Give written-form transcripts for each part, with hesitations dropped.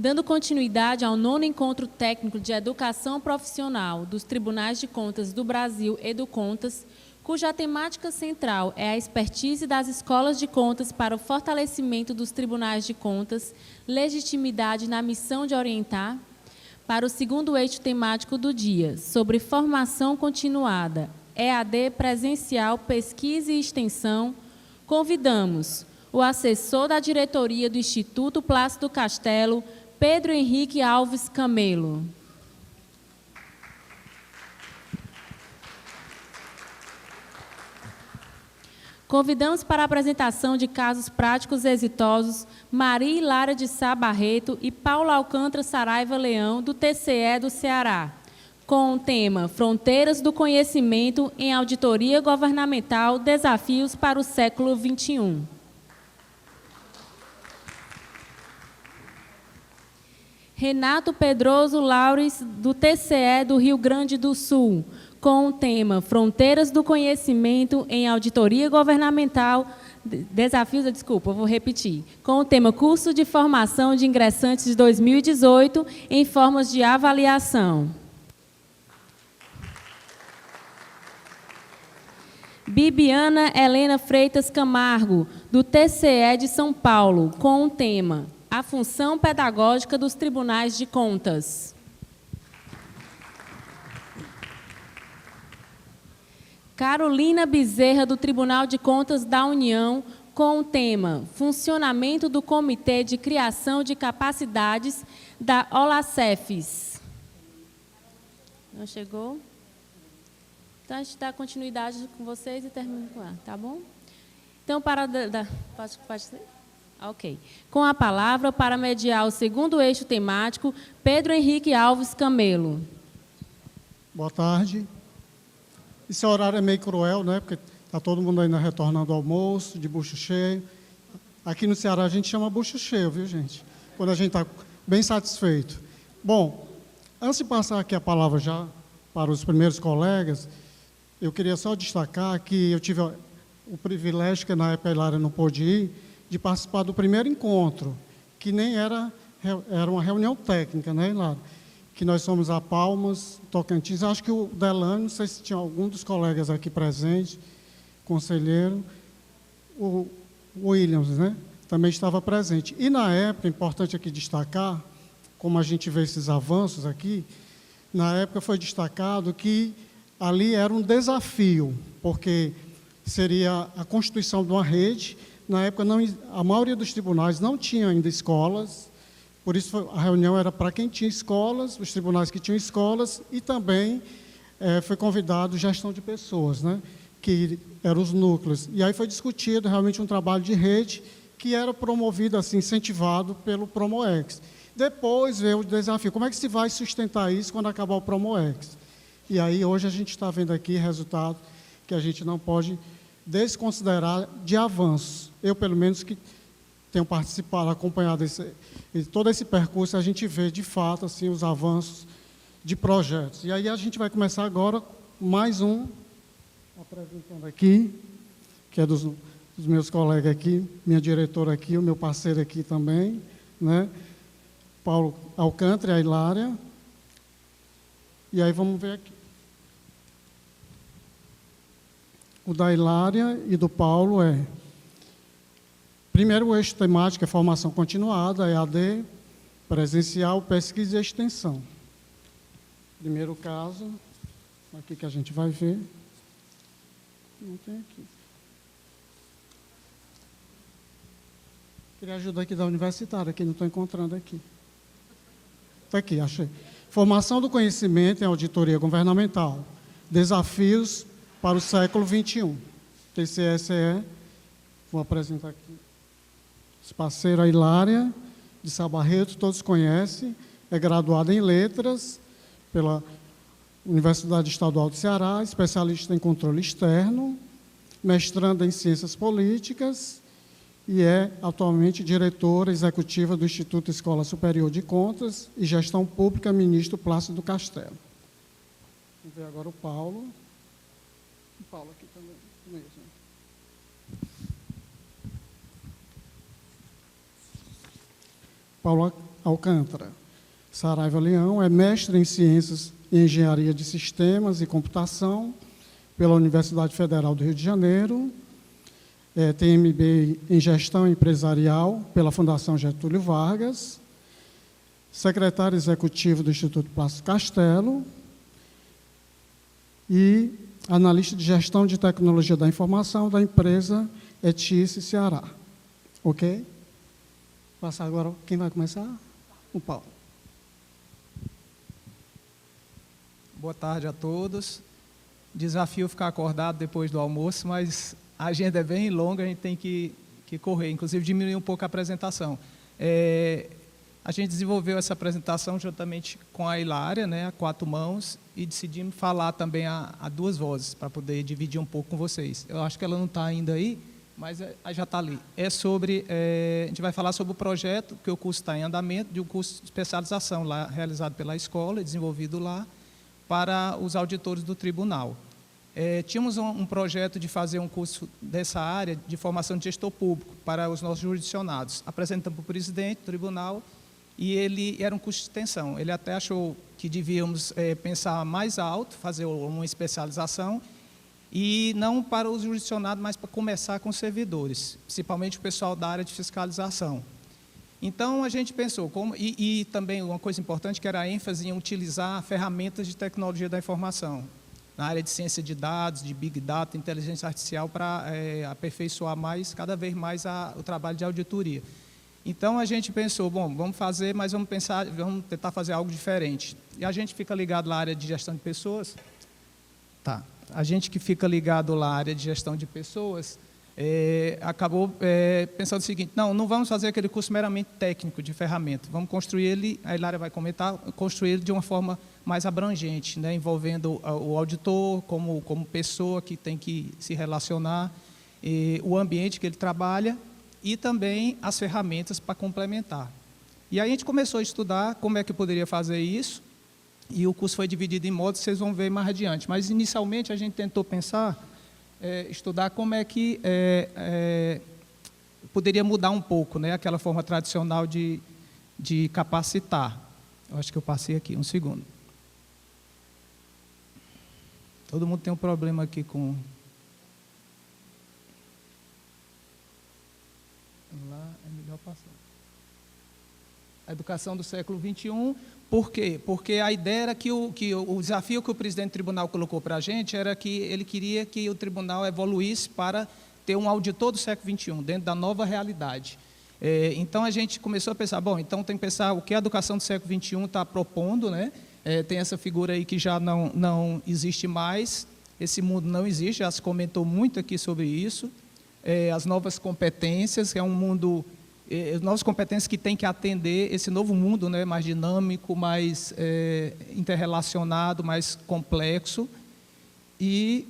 Dando continuidade ao 9º Encontro Técnico de Educação Profissional dos Tribunais de Contas do Brasil, EduContas, cuja temática central é a expertise das escolas de contas para o fortalecimento dos tribunais de contas, legitimidade na missão de orientar, para o 2º eixo temático do dia, sobre formação continuada, EAD presencial, pesquisa e extensão, convidamos o assessor da diretoria do Instituto Plácido Castelo, Pedro Henrique Alves Camelo. Convidamos para a apresentação de casos práticos exitosos Maria Hilária de Sá Barreto e Paulo Alcântara Saraiva Leão, do TCE do Ceará, com o tema Fronteiras do Conhecimento em Auditoria Governamental, Desafios para o Século XXI. Renato Pedroso Laures, do TCE do Rio Grande do Sul, com o tema Fronteiras do Conhecimento em Auditoria Governamental, com o tema Curso de Formação de Ingressantes de 2018 em Formas de Avaliação. Bibiana Helena Freitas Camargo, do TCE de São Paulo, com o tema A Função Pedagógica dos Tribunais de Contas. Carolina Bezerra, do Tribunal de Contas da União, com o tema Funcionamento do Comitê de Criação de Capacidades da OLACEFES. Não chegou? Então, a gente dá continuidade com vocês e termina com ela, tá bom? Então, pode ser? Ok. Com a palavra, para mediar o 2º eixo temático, Pedro Henrique Alves Camelo. Boa tarde. Esse horário é meio cruel, né? Porque está todo mundo ainda retornando do almoço, de bucho cheio. Aqui no Ceará a gente chama bucho cheio, viu, gente? Quando a gente está bem satisfeito. Bom, antes de passar aqui a palavra já para os primeiros colegas, eu queria só destacar que eu tive o privilégio, que na época a Hilária não pôde ir, de participar do primeiro encontro, que nem era uma reunião técnica, né, Hilária? Que nós somos a Palmas, Tocantins. Acho que o Delano, não sei se tinha algum dos colegas aqui presente, conselheiro, o Williams, né? Também estava presente. E, na época, é importante aqui destacar, como a gente vê esses avanços aqui, na época foi destacado que ali era um desafio, porque seria a constituição de uma rede. Na época, a maioria dos tribunais não tinha ainda escolas, por isso a reunião era para quem tinha escolas, os tribunais que tinham escolas, e também foi convidado gestão de pessoas, né, que eram os núcleos. E aí foi discutido realmente um trabalho de rede que era promovido, assim, incentivado pelo Promoex. Depois veio o desafio, como é que se vai sustentar isso quando acabar o Promoex? E aí hoje a gente está vendo aqui resultado que a gente não pode desconsiderar de avanços. Eu, pelo menos, que tenho participado, acompanhado todo esse percurso, a gente vê, de fato, assim, os avanços de projetos. E aí a gente vai começar agora mais um, apresentando aqui, que é dos meus colegas aqui, minha diretora aqui, o meu parceiro aqui também, né? Paulo Alcântara e a Hilária. E aí vamos ver aqui. O da Hilária e do Paulo é... Primeiro, o eixo temático é formação continuada, EAD, presencial, pesquisa e extensão. Primeiro caso, aqui que a gente vai ver. Não tem aqui. Queria ajuda aqui da universitária, que não estou encontrando aqui. Está aqui, achei. Formação do conhecimento em auditoria governamental. Desafios para o século XXI. TCE, vou apresentar aqui. Esse parceiro, a Hilária de Sá Barreto, todos conhecem, é graduada em Letras pela Universidade Estadual do Ceará, especialista em controle externo, mestranda em Ciências Políticas e é atualmente diretora executiva do Instituto Escola Superior de Contas e Gestão Pública, ministro Plácido Castelo. Vamos ver agora o Paulo. O Paulo aqui também. Paulo Alcântara. Saraiva Leão é mestre em Ciências e Engenharia de Sistemas e Computação pela Universidade Federal do Rio de Janeiro, tem MBA em Gestão Empresarial pela Fundação Getúlio Vargas, secretário executivo do Instituto Plácido Castelo e analista de Gestão de Tecnologia da Informação da empresa Etice Ceará. Ok? Passar agora, quem vai começar? O Paulo. Boa tarde a todos. Desafio ficar acordado depois do almoço, mas a agenda é bem longa, a gente tem que correr, inclusive diminuir um pouco a apresentação. A gente desenvolveu essa apresentação juntamente com a Hilária, né, a 4 mãos, e decidimos falar também a 2 vozes, para poder dividir um pouco com vocês. Eu acho que ela não está ainda aí, mas já está ali. A gente vai falar sobre o projeto, que o curso está em andamento, de um curso de especialização lá, realizado pela escola, desenvolvido lá, para os auditores do tribunal. Tínhamos um projeto de fazer um curso dessa área de formação de gestor público para os nossos jurisdicionados. Apresentamos para o presidente do tribunal e ele era um curso de extensão. Ele até achou que devíamos pensar mais alto, fazer uma especialização, e não para os jurisdicionados, mas para começar com os servidores, principalmente o pessoal da área de fiscalização. Então, a gente pensou, e também uma coisa importante, que era a ênfase em utilizar ferramentas de tecnologia da informação, na área de ciência de dados, de Big Data, inteligência artificial, para aperfeiçoar cada vez mais o trabalho de auditoria. Então, a gente pensou, bom, vamos fazer, mas vamos tentar fazer algo diferente. E a gente fica ligado na área de gestão de pessoas. Tá. A gente que fica ligado na área de gestão de pessoas, acabou pensando o seguinte: não vamos fazer aquele curso meramente técnico de ferramenta, vamos construir ele, a Hilária vai comentar, construir ele de uma forma mais abrangente, né, envolvendo o auditor como pessoa que tem que se relacionar, o ambiente que ele trabalha e também as ferramentas para complementar. E aí a gente começou a estudar como é que poderia fazer isso, e o curso foi dividido em módulos, vocês vão ver mais adiante. Mas, inicialmente, a gente tentou pensar, estudar como é que poderia mudar um pouco, né, aquela forma tradicional de capacitar. Eu acho que eu passei aqui, um segundo. Todo mundo tem um problema aqui com... Lá é melhor passar. A educação do século XXI. Por quê? Porque a ideia era que o desafio que o presidente do tribunal colocou para a gente era que ele queria que o tribunal evoluísse para ter um auditor do século XXI, dentro da nova realidade. Então, a gente começou a pensar, bom, então tem que pensar o que a educação do século XXI está propondo, né? Tem essa figura aí que já não existe mais, esse mundo não existe, já se comentou muito aqui sobre isso, as novas competências, que é um mundo... novas competências que têm que atender esse novo mundo, né, mais dinâmico, mais interrelacionado, mais complexo. E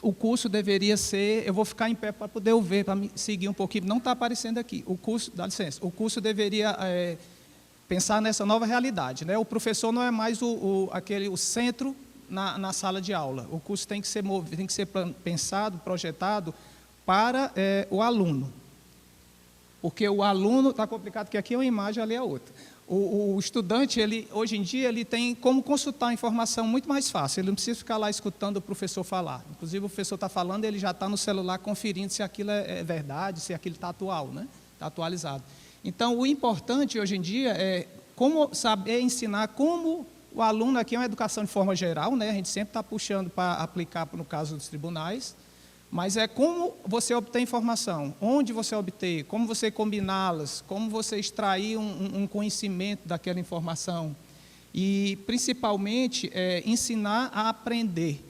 o curso deveria ser... Eu vou ficar em pé para poder ver, para me seguir um pouquinho. Não está aparecendo aqui. O curso, dá licença, o curso deveria pensar nessa nova realidade, né? O professor não é mais o centro na sala de aula. O curso tem que ser pensado, projetado para o aluno. Porque o aluno, está complicado, porque aqui é uma imagem, ali é outra. O estudante, hoje em dia, ele tem como consultar a informação muito mais fácil. Ele não precisa ficar lá escutando o professor falar. Inclusive, o professor está falando, ele já está no celular conferindo se aquilo é verdade, se aquilo está atual, né? Está atualizado. Então, o importante hoje em dia é como saber ensinar como o aluno, aqui é uma educação de forma geral, né? A gente sempre está puxando para aplicar no caso dos tribunais, mas é como você obter informação, onde você obter, como você combiná-las, como você extrair um conhecimento daquela informação. E, principalmente, ensinar a aprender,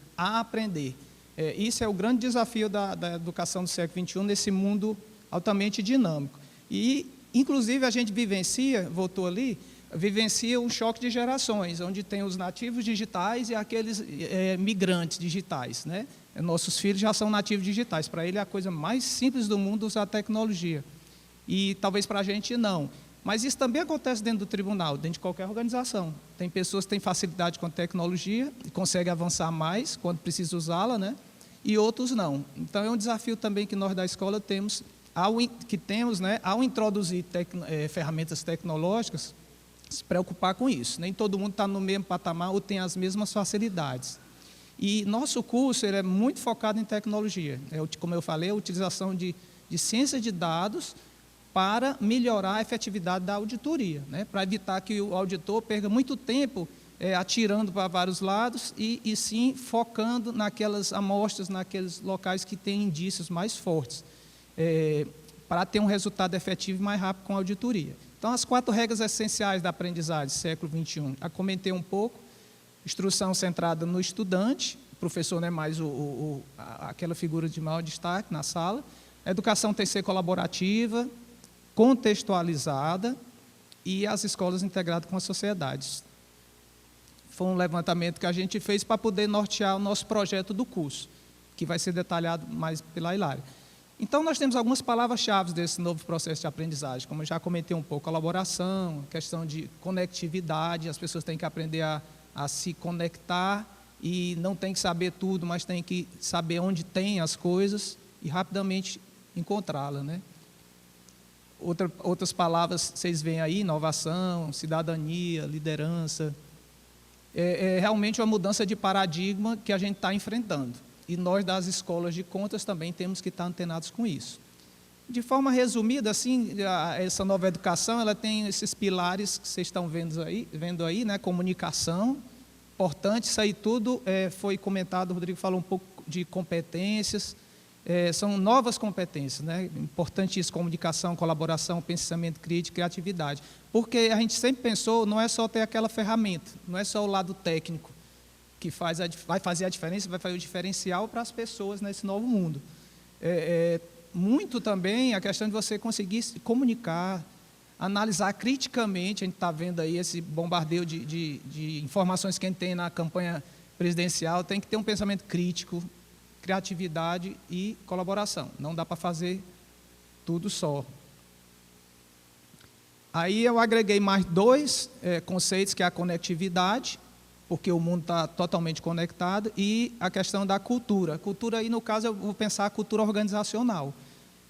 isso é o grande desafio da educação do século XXI, nesse mundo altamente dinâmico. E, inclusive, a gente vivencia um choque de gerações, onde tem os nativos digitais e aqueles migrantes digitais, né? Nossos filhos já são nativos digitais. Para ele é a coisa mais simples do mundo usar a tecnologia. E talvez para a gente não. Mas isso também acontece dentro do tribunal, dentro de qualquer organização. Tem pessoas que têm facilidade com a tecnologia e conseguem avançar mais quando precisa usá-la, né? E outros não. Então, é um desafio também que nós da escola temos que temos, né, ao introduzir ferramentas tecnológicas, se preocupar com isso. Nem todo mundo está no mesmo patamar ou tem as mesmas facilidades. E nosso curso ele é muito focado em tecnologia. Como eu falei, a utilização de ciência de dados para melhorar a efetividade da auditoria, né, para evitar que o auditor perca muito tempo atirando para vários lados e sim focando naquelas amostras, naqueles locais que têm indícios mais fortes, para ter um resultado efetivo e mais rápido com a auditoria. Então, as 4 regras essenciais da aprendizagem do século XXI, já comentei um pouco: instrução centrada no estudante, o professor não é mais aquela figura de maior destaque na sala, a educação tem que ser colaborativa, contextualizada, e as escolas integradas com as sociedades. Foi um levantamento que a gente fez para poder nortear o nosso projeto do curso, que vai ser detalhado mais pela Hilária. Então, nós temos algumas palavras-chave desse novo processo de aprendizagem, como eu já comentei um pouco: colaboração, questão de conectividade, as pessoas têm que aprender a se conectar e não tem que saber tudo, mas tem que saber onde tem as coisas e rapidamente encontrá-la, né? Outras palavras vocês veem aí: inovação, cidadania, liderança. É realmente uma mudança de paradigma que a gente está enfrentando. E nós, das escolas de contas, também temos que estar antenados com isso. De forma resumida, assim, essa nova educação, ela tem esses pilares que vocês estão vendo aí, né? Comunicação, importante, isso aí tudo foi comentado, o Rodrigo falou um pouco de competências, são novas competências, né? Importante isso: comunicação, colaboração, pensamento crítico, criatividade. Porque a gente sempre pensou, não é só ter aquela ferramenta, não é só o lado técnico que vai fazer a diferença, vai fazer o diferencial para as pessoas nesse novo mundo. Muito também a questão de você conseguir se comunicar, analisar criticamente. A gente está vendo aí esse bombardeio de informações que a gente tem na campanha presidencial. Tem que ter um pensamento crítico, criatividade e colaboração. Não dá para fazer tudo só. Aí eu agreguei mais 2 conceitos, que é a conectividade, porque o mundo está totalmente conectado, e a questão da cultura. Cultura aí, no caso, eu vou pensar a cultura organizacional.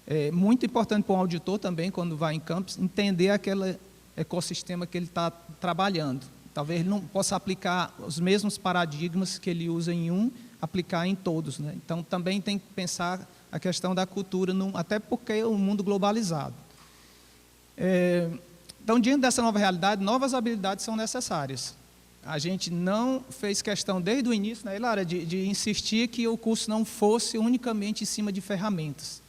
É muito importante para um auditor também, quando vai em campus, entender aquele ecossistema que ele está trabalhando. Talvez ele não possa aplicar os mesmos paradigmas que ele usa em um, aplicar em todos, né? Então, também tem que pensar a questão da cultura, até porque é um mundo globalizado. Então, diante dessa nova realidade, novas habilidades são necessárias. A gente não fez questão, desde o início, né, Hilária, de insistir que o curso não fosse unicamente em cima de ferramentas,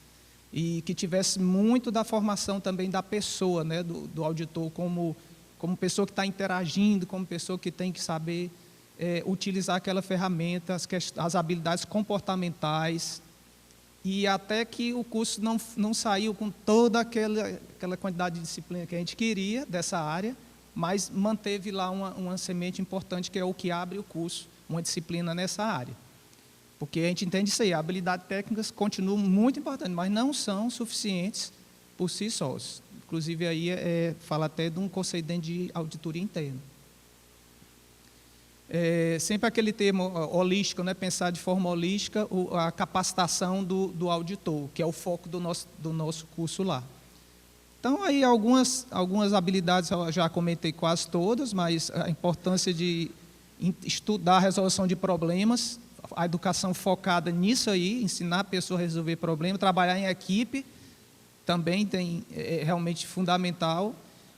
e que tivesse muito da formação também da pessoa, né, do auditor, como pessoa que está interagindo, como pessoa que tem que saber utilizar aquela ferramenta, as habilidades comportamentais, e até que o curso não saiu com toda aquela quantidade de disciplina que a gente queria dessa área, mas manteve lá uma semente importante, que é o que abre o curso, uma disciplina nessa área. Porque a gente entende isso aí: habilidades técnicas continuam muito importantes, mas não são suficientes por si sós. Inclusive, aí fala até de um conceito dentro de auditoria interna. Sempre aquele termo holístico, né? Pensar de forma holística a capacitação do auditor, que é o foco do nosso curso lá. Então, aí algumas habilidades eu já comentei quase todas, mas a importância de estudar a resolução de problemas, a educação focada nisso aí, ensinar a pessoa a resolver problemas, trabalhar em equipe, também é realmente fundamental.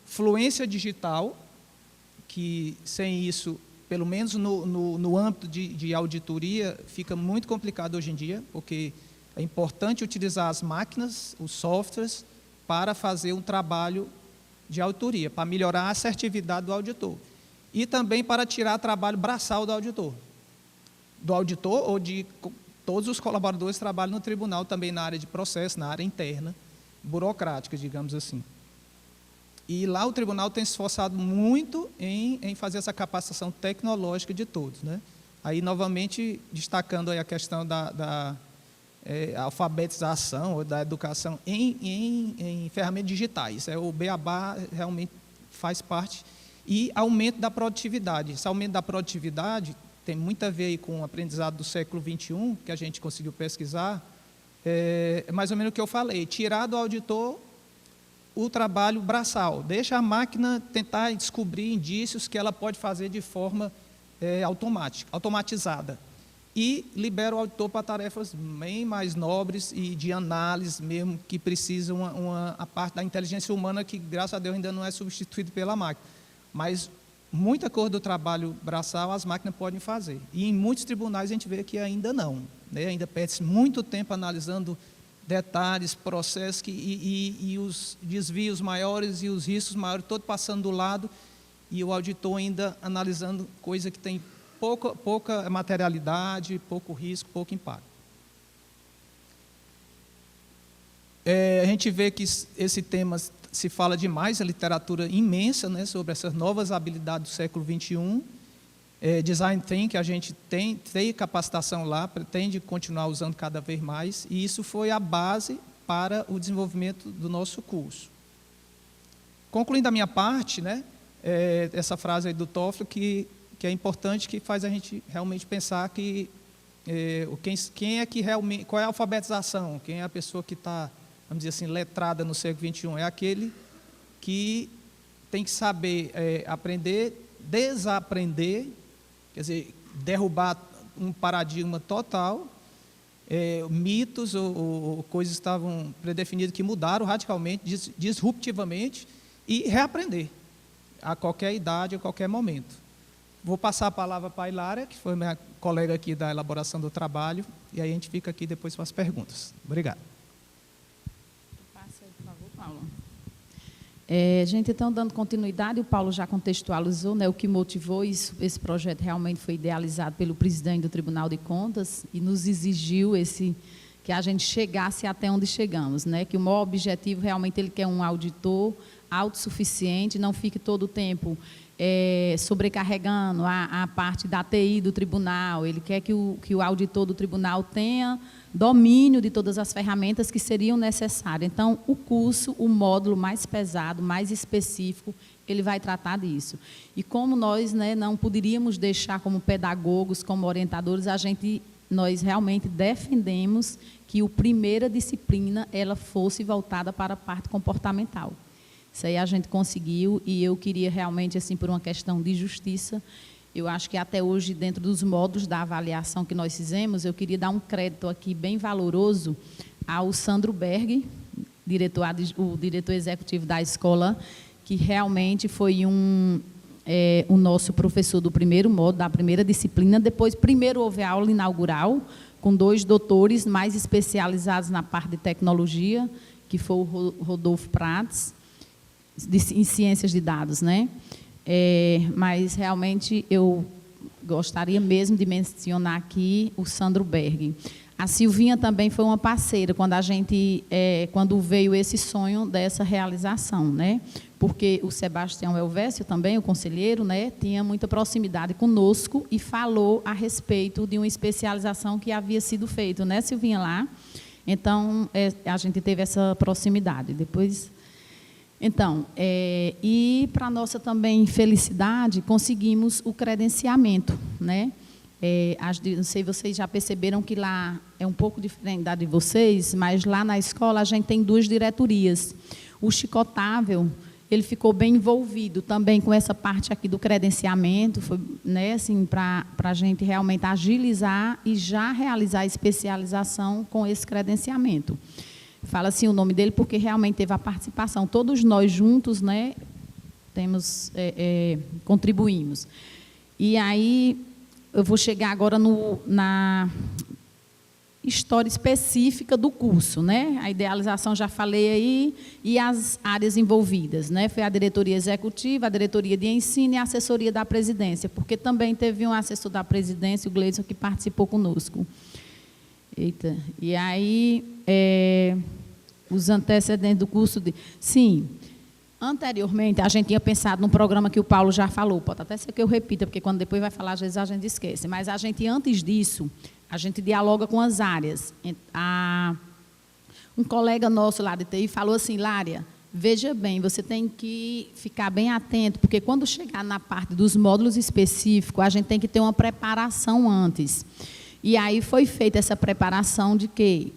Fluência digital, que sem isso, pelo menos no âmbito de auditoria, fica muito complicado hoje em dia, porque é importante utilizar as máquinas, os softwares, para fazer um trabalho de auditoria, para melhorar a assertividade do auditor. E também para tirar trabalho braçal do auditor ou de todos os colaboradores que trabalham no tribunal, também na área de processo, na área interna, burocrática, digamos assim. E lá o tribunal tem se esforçado muito em fazer essa capacitação tecnológica de todos, né? Aí, novamente, destacando aí a questão da alfabetização ou da educação em ferramentas digitais. O beabá realmente faz parte. E aumento da produtividade. Esse aumento da produtividade tem muito a ver aí com o aprendizado do século XXI, que a gente conseguiu pesquisar. é mais ou menos o que eu falei, tirar do auditor o trabalho braçal, deixa a máquina tentar descobrir indícios que ela pode fazer de forma automatizada, e libera o auditor para tarefas bem mais nobres e de análise mesmo, que precisam a parte da inteligência humana, que, graças a Deus, ainda não é substituída pela máquina. Mas muita coisa do trabalho braçal as máquinas podem fazer. E em muitos tribunais a gente vê que ainda não, né? Ainda perde-se muito tempo analisando detalhes, processos e os desvios maiores e os riscos maiores, todos passando do lado, e o auditor ainda analisando coisa que tem pouca materialidade, pouco risco, pouco impacto. A gente vê que esse tema se fala demais, a literatura imensa, né, sobre essas novas habilidades do século XXI. Design Thinking, a gente tem capacitação lá, pretende continuar usando cada vez mais, e isso foi a base para o desenvolvimento do nosso curso. Concluindo a minha parte, né, essa frase aí do Toffler, que é importante, que faz a gente realmente pensar que quem é que realmente, qual é a alfabetização, quem é a pessoa que está, vamos dizer assim, letrada no século XXI, é aquele que tem que saber aprender, desaprender, quer dizer, derrubar um paradigma total, mitos ou coisas que estavam predefinidas que mudaram radicalmente, disruptivamente, e reaprender a qualquer idade, a qualquer momento. Vou passar a palavra para a Hilária, que foi minha colega aqui da elaboração do trabalho, e aí a gente fica aqui depois para as perguntas. Obrigado. Passa aí, por favor, Paulo. Gente, então, dando continuidade, o Paulo já contextualizou, né, o que motivou isso. Esse projeto realmente foi idealizado pelo presidente do Tribunal de Contas e nos exigiu que a gente chegasse até onde chegamos, né, que o maior objetivo realmente ele quer um auditor autossuficiente, não fique todo o tempo sobrecarregando a parte da TI do tribunal. Ele quer que o auditor do tribunal tenha domínio de todas as ferramentas que seriam necessárias. Então, o curso, o módulo mais pesado, mais específico, ele vai tratar disso. E como nós, né, não poderíamos deixar como pedagogos, como orientadores, nós realmente defendemos que a primeira disciplina ela fosse voltada para a parte comportamental. Isso aí a gente conseguiu, e eu queria realmente, assim, por uma questão de justiça, eu acho que até hoje, dentro dos modos da avaliação que nós fizemos, eu queria dar um crédito aqui bem valoroso ao Sandro Berg, o diretor executivo da escola, que realmente foi o nosso professor do primeiro módulo, da primeira disciplina. Depois, primeiro houve a aula inaugural, com 2 doutores mais especializados na parte de tecnologia, que foi o Rodolfo Prats, em ciências de dados, né? Mas realmente eu gostaria mesmo de mencionar aqui o Sandro Berg. A Silvinha também foi uma parceira quando veio esse sonho dessa realização, né? Porque o Sebastião Elvésio também, o conselheiro, né, tinha muita proximidade conosco e falou a respeito de uma especialização que havia sido feita, né, Silvinha, lá. Então, a gente teve essa proximidade. Depois... Então, e para nossa também felicidade, conseguimos o credenciamento, né? Não sei, vocês já perceberam que lá é um pouco diferente da de vocês, mas lá na escola a gente tem 2 diretorias. O Chicotável, ele ficou bem envolvido também com essa parte aqui do credenciamento, foi, né, assim, para a gente realmente agilizar e já realizar a especialização com esse credenciamento. Fala assim o nome dele porque realmente teve a participação. Todos nós juntos, né, contribuímos. E aí, eu vou chegar agora na história específica do curso, né? A idealização já falei aí, e as áreas envolvidas, né? Foi a diretoria executiva, a diretoria de ensino e a assessoria da presidência, porque também teve um assessor da presidência, o Gleison, que participou conosco. Eita, e aí, os antecedentes do curso Sim, anteriormente, a gente tinha pensado num programa que o Paulo já falou, pode até ser que eu repita, porque quando depois vai falar, às vezes a gente esquece, mas a gente, antes disso, a gente dialoga com as áreas. Um colega nosso lá de TI falou assim: Lária, veja bem, você tem que ficar bem atento, porque quando chegar na parte dos módulos específicos, a gente tem que ter uma preparação antes. E aí foi feita essa preparação de quê?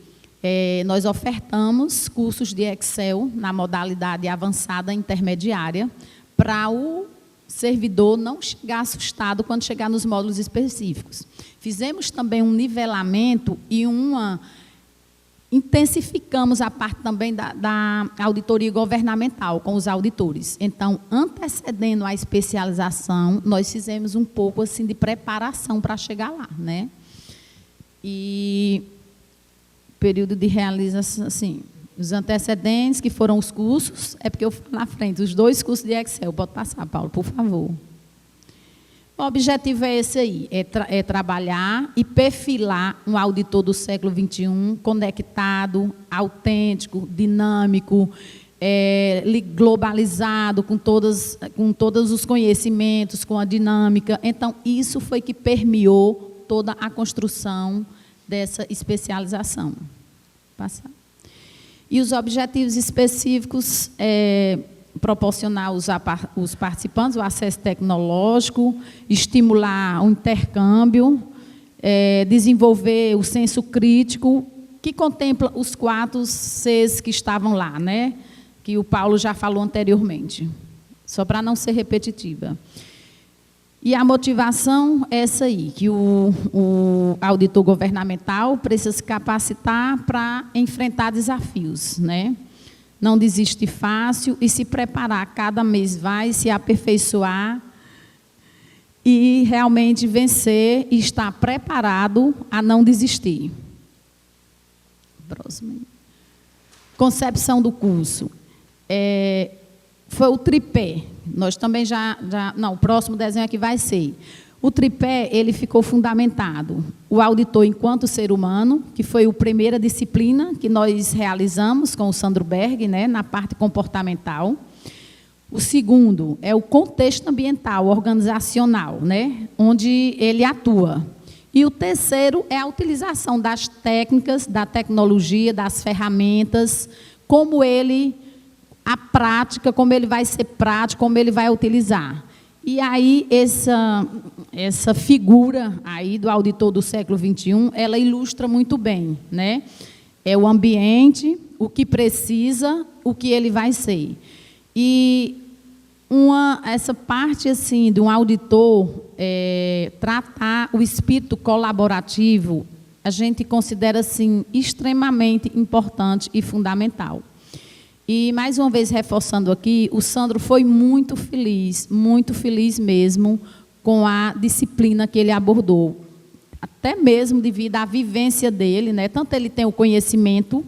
Nós ofertamos cursos de Excel na modalidade avançada intermediária para o servidor não chegar assustado quando chegar nos módulos específicos. Fizemos também um nivelamento e intensificamos a parte também da auditoria governamental com os auditores. Então, antecedendo a especialização, nós fizemos um pouco assim de preparação para chegar lá, né? E período de realização, assim, os antecedentes, que foram os cursos, é porque eu falo na frente, os 2 cursos de Excel. Pode passar, Paulo, por favor. O objetivo é esse aí, é trabalhar e perfilar um auditor do século XXI conectado, autêntico, dinâmico, globalizado, com todos os conhecimentos, com a dinâmica. Então, isso foi que permeou toda a construção dessa especialização. Passar. E os objetivos específicos proporcionar os participantes o acesso tecnológico, estimular o intercâmbio, desenvolver o senso crítico, que contempla os 4 Cs que estavam lá, né? Que o Paulo já falou anteriormente, só para não ser repetitiva. E a motivação é essa aí, que o auditor governamental precisa se capacitar para enfrentar desafios, né? Não desistir fácil e se preparar, cada mês vai se aperfeiçoar e realmente vencer e estar preparado a não desistir. Próximo. Concepção do curso. Foi o tripé. Nós também não, o próximo desenho aqui vai ser. O tripé, ele ficou fundamentado. O auditor enquanto ser humano, que foi a primeira disciplina que nós realizamos com o Sandro Berg, né, na parte comportamental. O segundo é o contexto ambiental, organizacional, né, onde ele atua. E o terceiro é a utilização das técnicas, da tecnologia, das ferramentas, a prática, como ele vai ser prático, como ele vai utilizar. E aí, essa figura aí do auditor do século XXI, ela ilustra muito bem, né? É o ambiente, o que precisa, o que ele vai ser. E essa parte assim, de um auditor tratar o espírito colaborativo, a gente considera assim, extremamente importante e fundamental. E, mais uma vez, reforçando aqui, o Sandro foi muito feliz mesmo, com a disciplina que ele abordou. Até mesmo devido à vivência dele, né? Tanto ele tem o conhecimento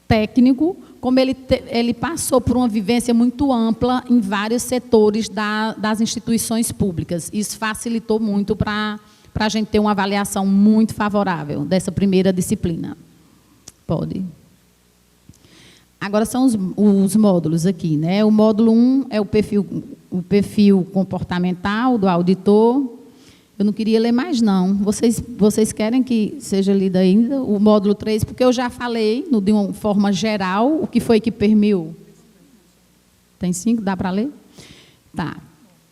técnico, como ele passou por uma vivência muito ampla em vários setores das instituições públicas. Isso facilitou muito para a gente ter uma avaliação muito favorável dessa primeira disciplina. Pode. Agora são os módulos aqui, né? O módulo 1 é o perfil comportamental do auditor. Eu não queria ler mais, não. Vocês querem que seja lido ainda o módulo 3, porque eu já falei, de uma forma geral, o que foi que permeou. Tem 5? Dá para ler? Tá.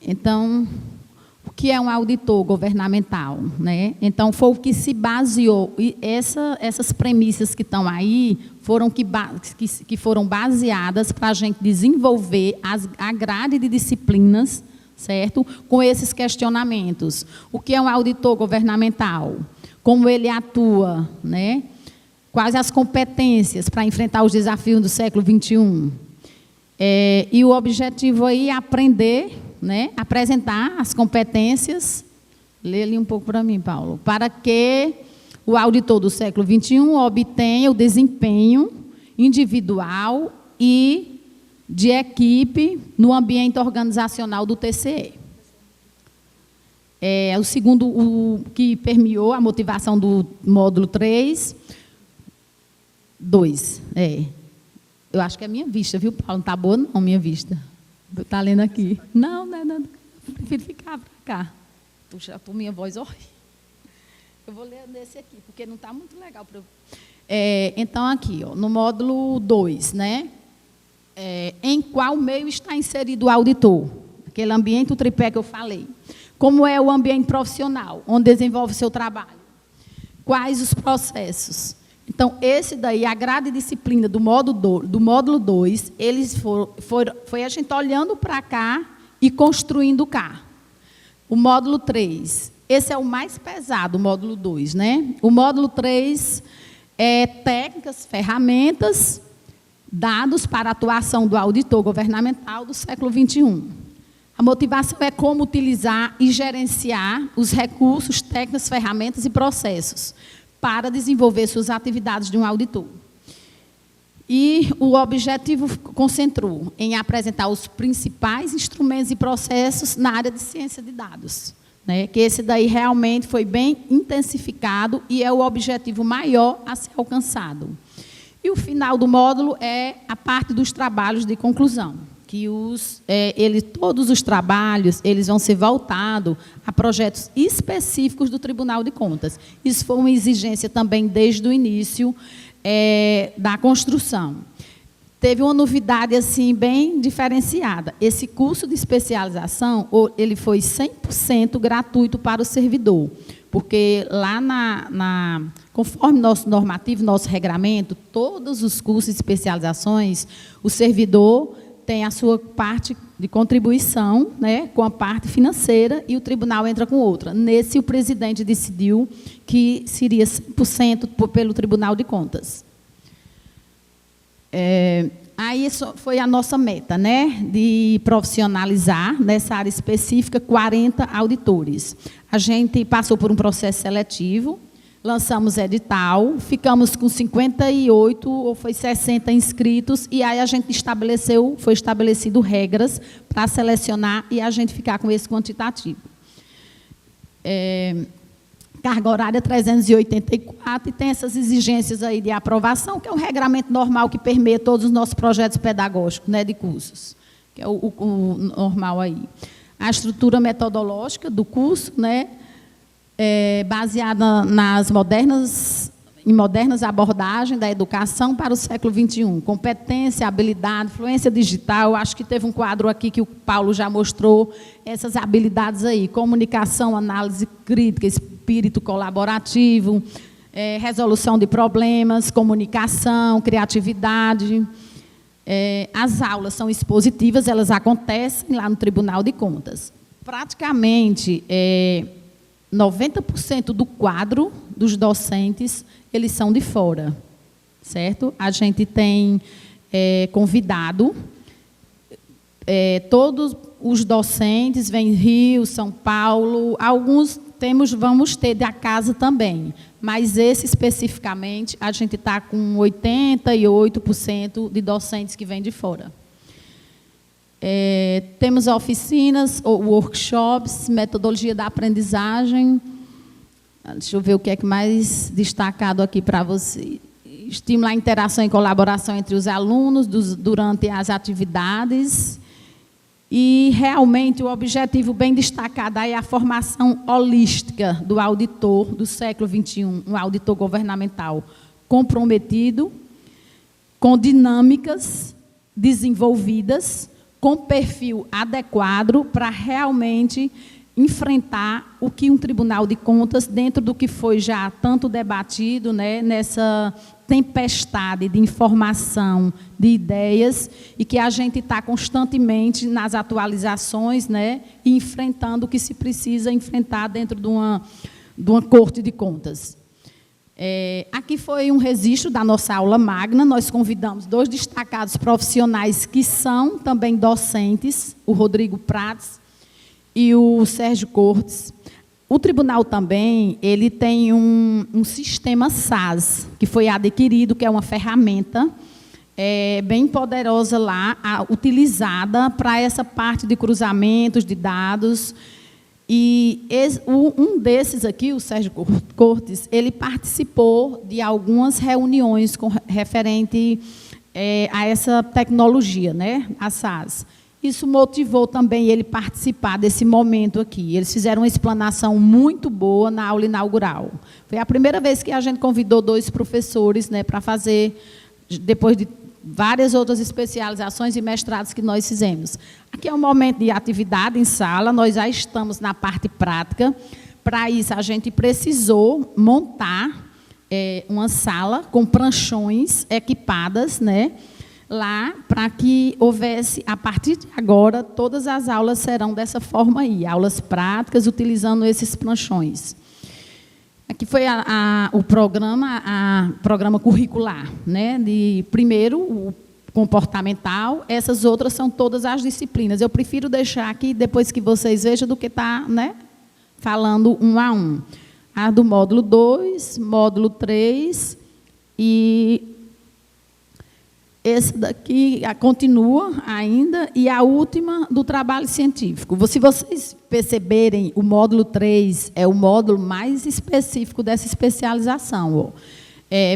Então, o que é um auditor governamental, né? Então, foi o que se baseou. E essas premissas que estão aí foram que foram baseadas para a gente desenvolver a grade de disciplinas, certo? Com esses questionamentos. O que é um auditor governamental? Como ele atua, né? Quais as competências para enfrentar os desafios do século XXI? E o objetivo aí é aprender, né? Apresentar as competências. Lê ali um pouco para mim, Paulo. Para que o auditor do século XXI obtenha o desempenho individual e de equipe no ambiente organizacional do TCE. O segundo, o que permeou a motivação do módulo 3. 2. Eu acho que é minha vista, viu, Paulo? Não está boa, não, minha vista. Está lendo aqui. Não. Prefiro ficar para cá. Já estou minha voz horrível. Eu vou ler nesse aqui, porque não está muito legal para eu... Então, aqui, ó, no módulo 2, né? Em qual meio está inserido o auditor? Aquele ambiente, o tripé que eu falei. Como é o ambiente profissional, onde desenvolve o seu trabalho? Quais os processos? Então, esse daí, a grade e disciplina do módulo 2, foi a gente olhando para cá e construindo cá. O módulo 3, esse é o mais pesado, o módulo 2, né? O módulo 3 é técnicas, ferramentas, dados para a atuação do auditor governamental do século XXI. A motivação é como utilizar e gerenciar os recursos, técnicas, ferramentas e processos para desenvolver suas atividades de um auditor. E o objetivo concentrou em apresentar os principais instrumentos e processos na área de ciência de dados, né? Que esse daí realmente foi bem intensificado e é o objetivo maior a ser alcançado. E o final do módulo é a parte dos trabalhos de conclusão, que todos os trabalhos eles vão ser voltados a projetos específicos do Tribunal de Contas. Isso foi uma exigência também desde o início da construção. Teve uma novidade assim, bem diferenciada. Esse curso de especialização ele foi 100% gratuito para o servidor, porque lá conforme nosso normativo, nosso regramento, todos os cursos de especializações, o servidor tem a sua parte de contribuição, né, com a parte financeira, e o tribunal entra com outra. Nesse, o presidente decidiu que seria 100% pelo Tribunal de Contas. Aí foi a nossa meta, né, de profissionalizar nessa área específica 40 auditores. A gente passou por um processo seletivo, lançamos edital, ficamos com 58 ou foi 60 inscritos, e aí a gente foi estabelecido regras para selecionar e a gente ficar com esse quantitativo. Carga horária 384, e tem essas exigências aí de aprovação, que é um regramento normal que permeia todos os nossos projetos pedagógicos, né, de cursos, que é o normal aí. A estrutura metodológica do curso, né, baseada em modernas abordagens da educação para o século XXI. Competência, habilidade, fluência digital. Acho que teve um quadro aqui que o Paulo já mostrou essas habilidades aí. Comunicação, análise crítica, espírito colaborativo, resolução de problemas, comunicação, criatividade. As aulas são expositivas, elas acontecem lá no Tribunal de Contas. Praticamente 90% do quadro dos docentes, eles são de fora, certo? A gente tem convidado, todos os docentes vêm Rio, São Paulo, alguns vamos ter da casa também, mas esse especificamente, a gente está com 88% de docentes que vêm de fora. Temos oficinas, workshops, metodologia da aprendizagem. Deixa eu ver o que é que mais destacado aqui para você. Estimular a interação e colaboração entre os alunos durante as atividades. E, realmente, o objetivo bem destacado é a formação holística do auditor do século XXI, um auditor governamental comprometido, com dinâmicas desenvolvidas, com perfil adequado para realmente enfrentar o que um Tribunal de Contas, dentro do que foi já tanto debatido, né, nessa tempestade de informação, de ideias, e que a gente está constantemente nas atualizações, né, e enfrentando o que se precisa enfrentar dentro de uma corte de contas. Aqui foi um registro da nossa aula magna. Nós convidamos 2 destacados profissionais que são também docentes, o Rodrigo Prats e o Sérgio Cortes. O tribunal também ele tem um sistema SAS, que foi adquirido, que é uma ferramenta bem poderosa lá, utilizada para essa parte de cruzamentos de dados. E um desses aqui, o Sérgio Cortes, ele participou de algumas reuniões referente a essa tecnologia, né, a SAS. Isso motivou também ele participar desse momento aqui. Eles fizeram uma explanação muito boa na aula inaugural. Foi a primeira vez que a gente convidou 2 professores, né, para fazer, depois de várias outras especializações e mestrados que nós fizemos. Aqui é um momento de atividade em sala, nós já estamos na parte prática. Para isso, a gente precisou montar uma sala com pranchões equipadas, né, lá, para que houvesse, a partir de agora, todas as aulas serão dessa forma aí, aulas práticas, utilizando esses pranchões. Aqui foi o programa curricular, né, de, primeiro, o comportamental, essas outras são todas as disciplinas. Eu prefiro deixar aqui, depois que vocês vejam, do que estar, né, falando um a um. A do módulo 2, módulo 3, e esse daqui continua ainda, e a última do trabalho científico. Se vocês perceberem, o módulo 3 é o módulo mais específico dessa especialização.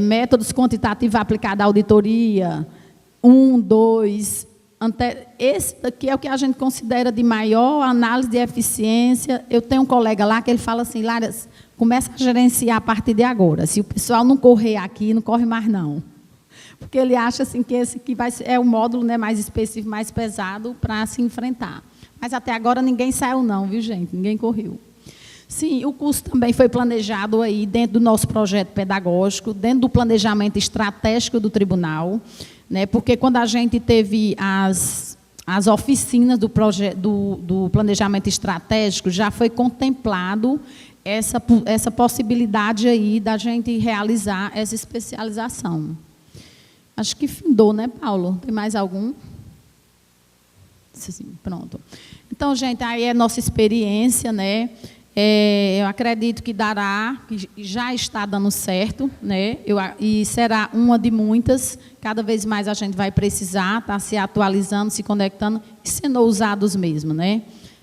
Métodos quantitativos aplicados à auditoria, 1, 2, esse daqui é o que a gente considera de maior análise de eficiência. Eu tenho um colega lá que ele fala assim, Lara, começa a gerenciar a partir de agora. Se o pessoal não correr aqui, não corre mais não. Porque ele acha assim, que esse aqui é o módulo, né, mais específico, mais pesado para se enfrentar. Mas até agora ninguém saiu não, viu, gente? Ninguém correu. Sim, o curso também foi planejado aí dentro do nosso projeto pedagógico, dentro do planejamento estratégico do tribunal, né, porque quando a gente teve as oficinas do planejamento estratégico, já foi contemplado essa possibilidade aí da gente realizar essa especialização. Acho que findou, né, Paulo? Tem mais algum? Sim, pronto. Então, gente, aí é nossa experiência, né? Eu acredito que dará, que já está dando certo, né? E será uma de muitas. Cada vez mais a gente vai precisar estar se atualizando, se conectando e sendo ousados mesmo, né?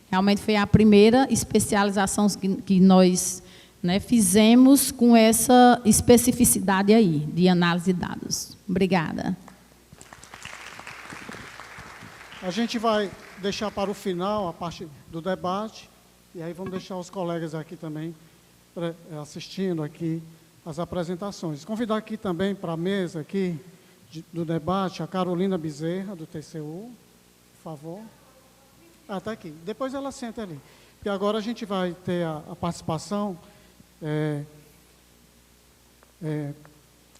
Realmente foi a primeira especialização que nós, né, fizemos com essa especificidade aí, de análise de dados. Obrigada. A gente vai deixar para o final a parte do debate, e aí vamos deixar os colegas aqui também assistindo aqui as apresentações. Convidar aqui também para a mesa aqui do debate a Carolina Bezerra, do TCU, por favor. Está aqui. Depois ela senta ali. E agora a gente vai ter a participação,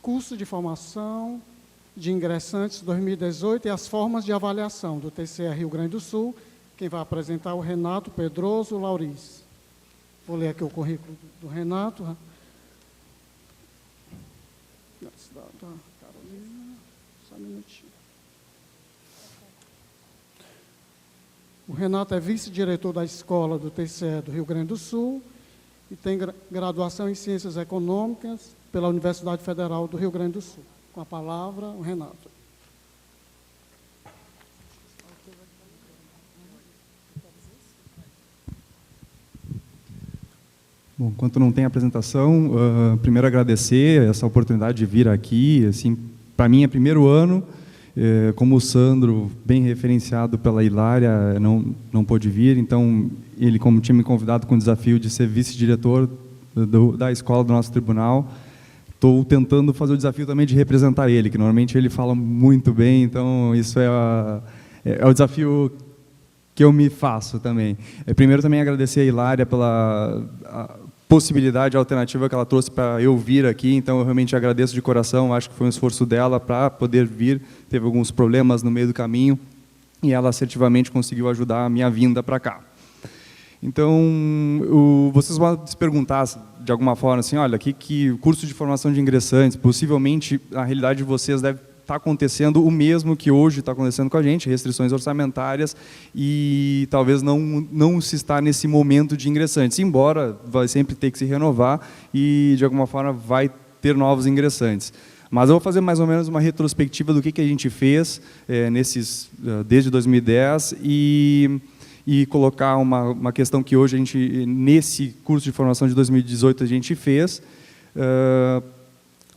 curso de formação de ingressantes 2018 e as formas de avaliação do TCE Rio Grande do Sul. Quem vai apresentar é o Renato Pedroso Lauriz. Vou ler aqui o currículo do Renato. Carolina, só um minutinho. O Renato é vice-diretor da escola do TCE do Rio Grande do Sul e tem graduação em Ciências Econômicas pela Universidade Federal do Rio Grande do Sul. Com a palavra, o Renato. Bom, enquanto não tem apresentação, primeiro agradecer essa oportunidade de vir aqui. Assim, para mim é primeiro ano, como o Sandro, bem referenciado pela Hilária, não pôde vir, então ele, como tinha me convidado com o desafio de ser vice-diretor da escola do nosso tribunal, estou tentando fazer o desafio também de representar ele, que normalmente ele fala muito bem, então isso é o desafio que eu me faço também. Primeiro também agradecer a Hilária pela possibilidade alternativa que ela trouxe para eu vir aqui, então eu realmente agradeço de coração, acho que foi um esforço dela para poder vir, teve alguns problemas no meio do caminho, e ela assertivamente conseguiu ajudar a minha vinda para cá. Então, vocês vão se perguntar, de alguma forma, assim, olha, que curso de formação de ingressantes, possivelmente, a realidade de vocês deve estar acontecendo o mesmo que hoje está acontecendo com a gente, restrições orçamentárias, e talvez não se está nesse momento de ingressantes, embora vai sempre ter que se renovar e, de alguma forma, vai ter novos ingressantes. Mas eu vou fazer mais ou menos uma retrospectiva do que a gente fez desde 2010 e colocar uma questão que hoje, nesse curso de formação de 2018, a gente fez.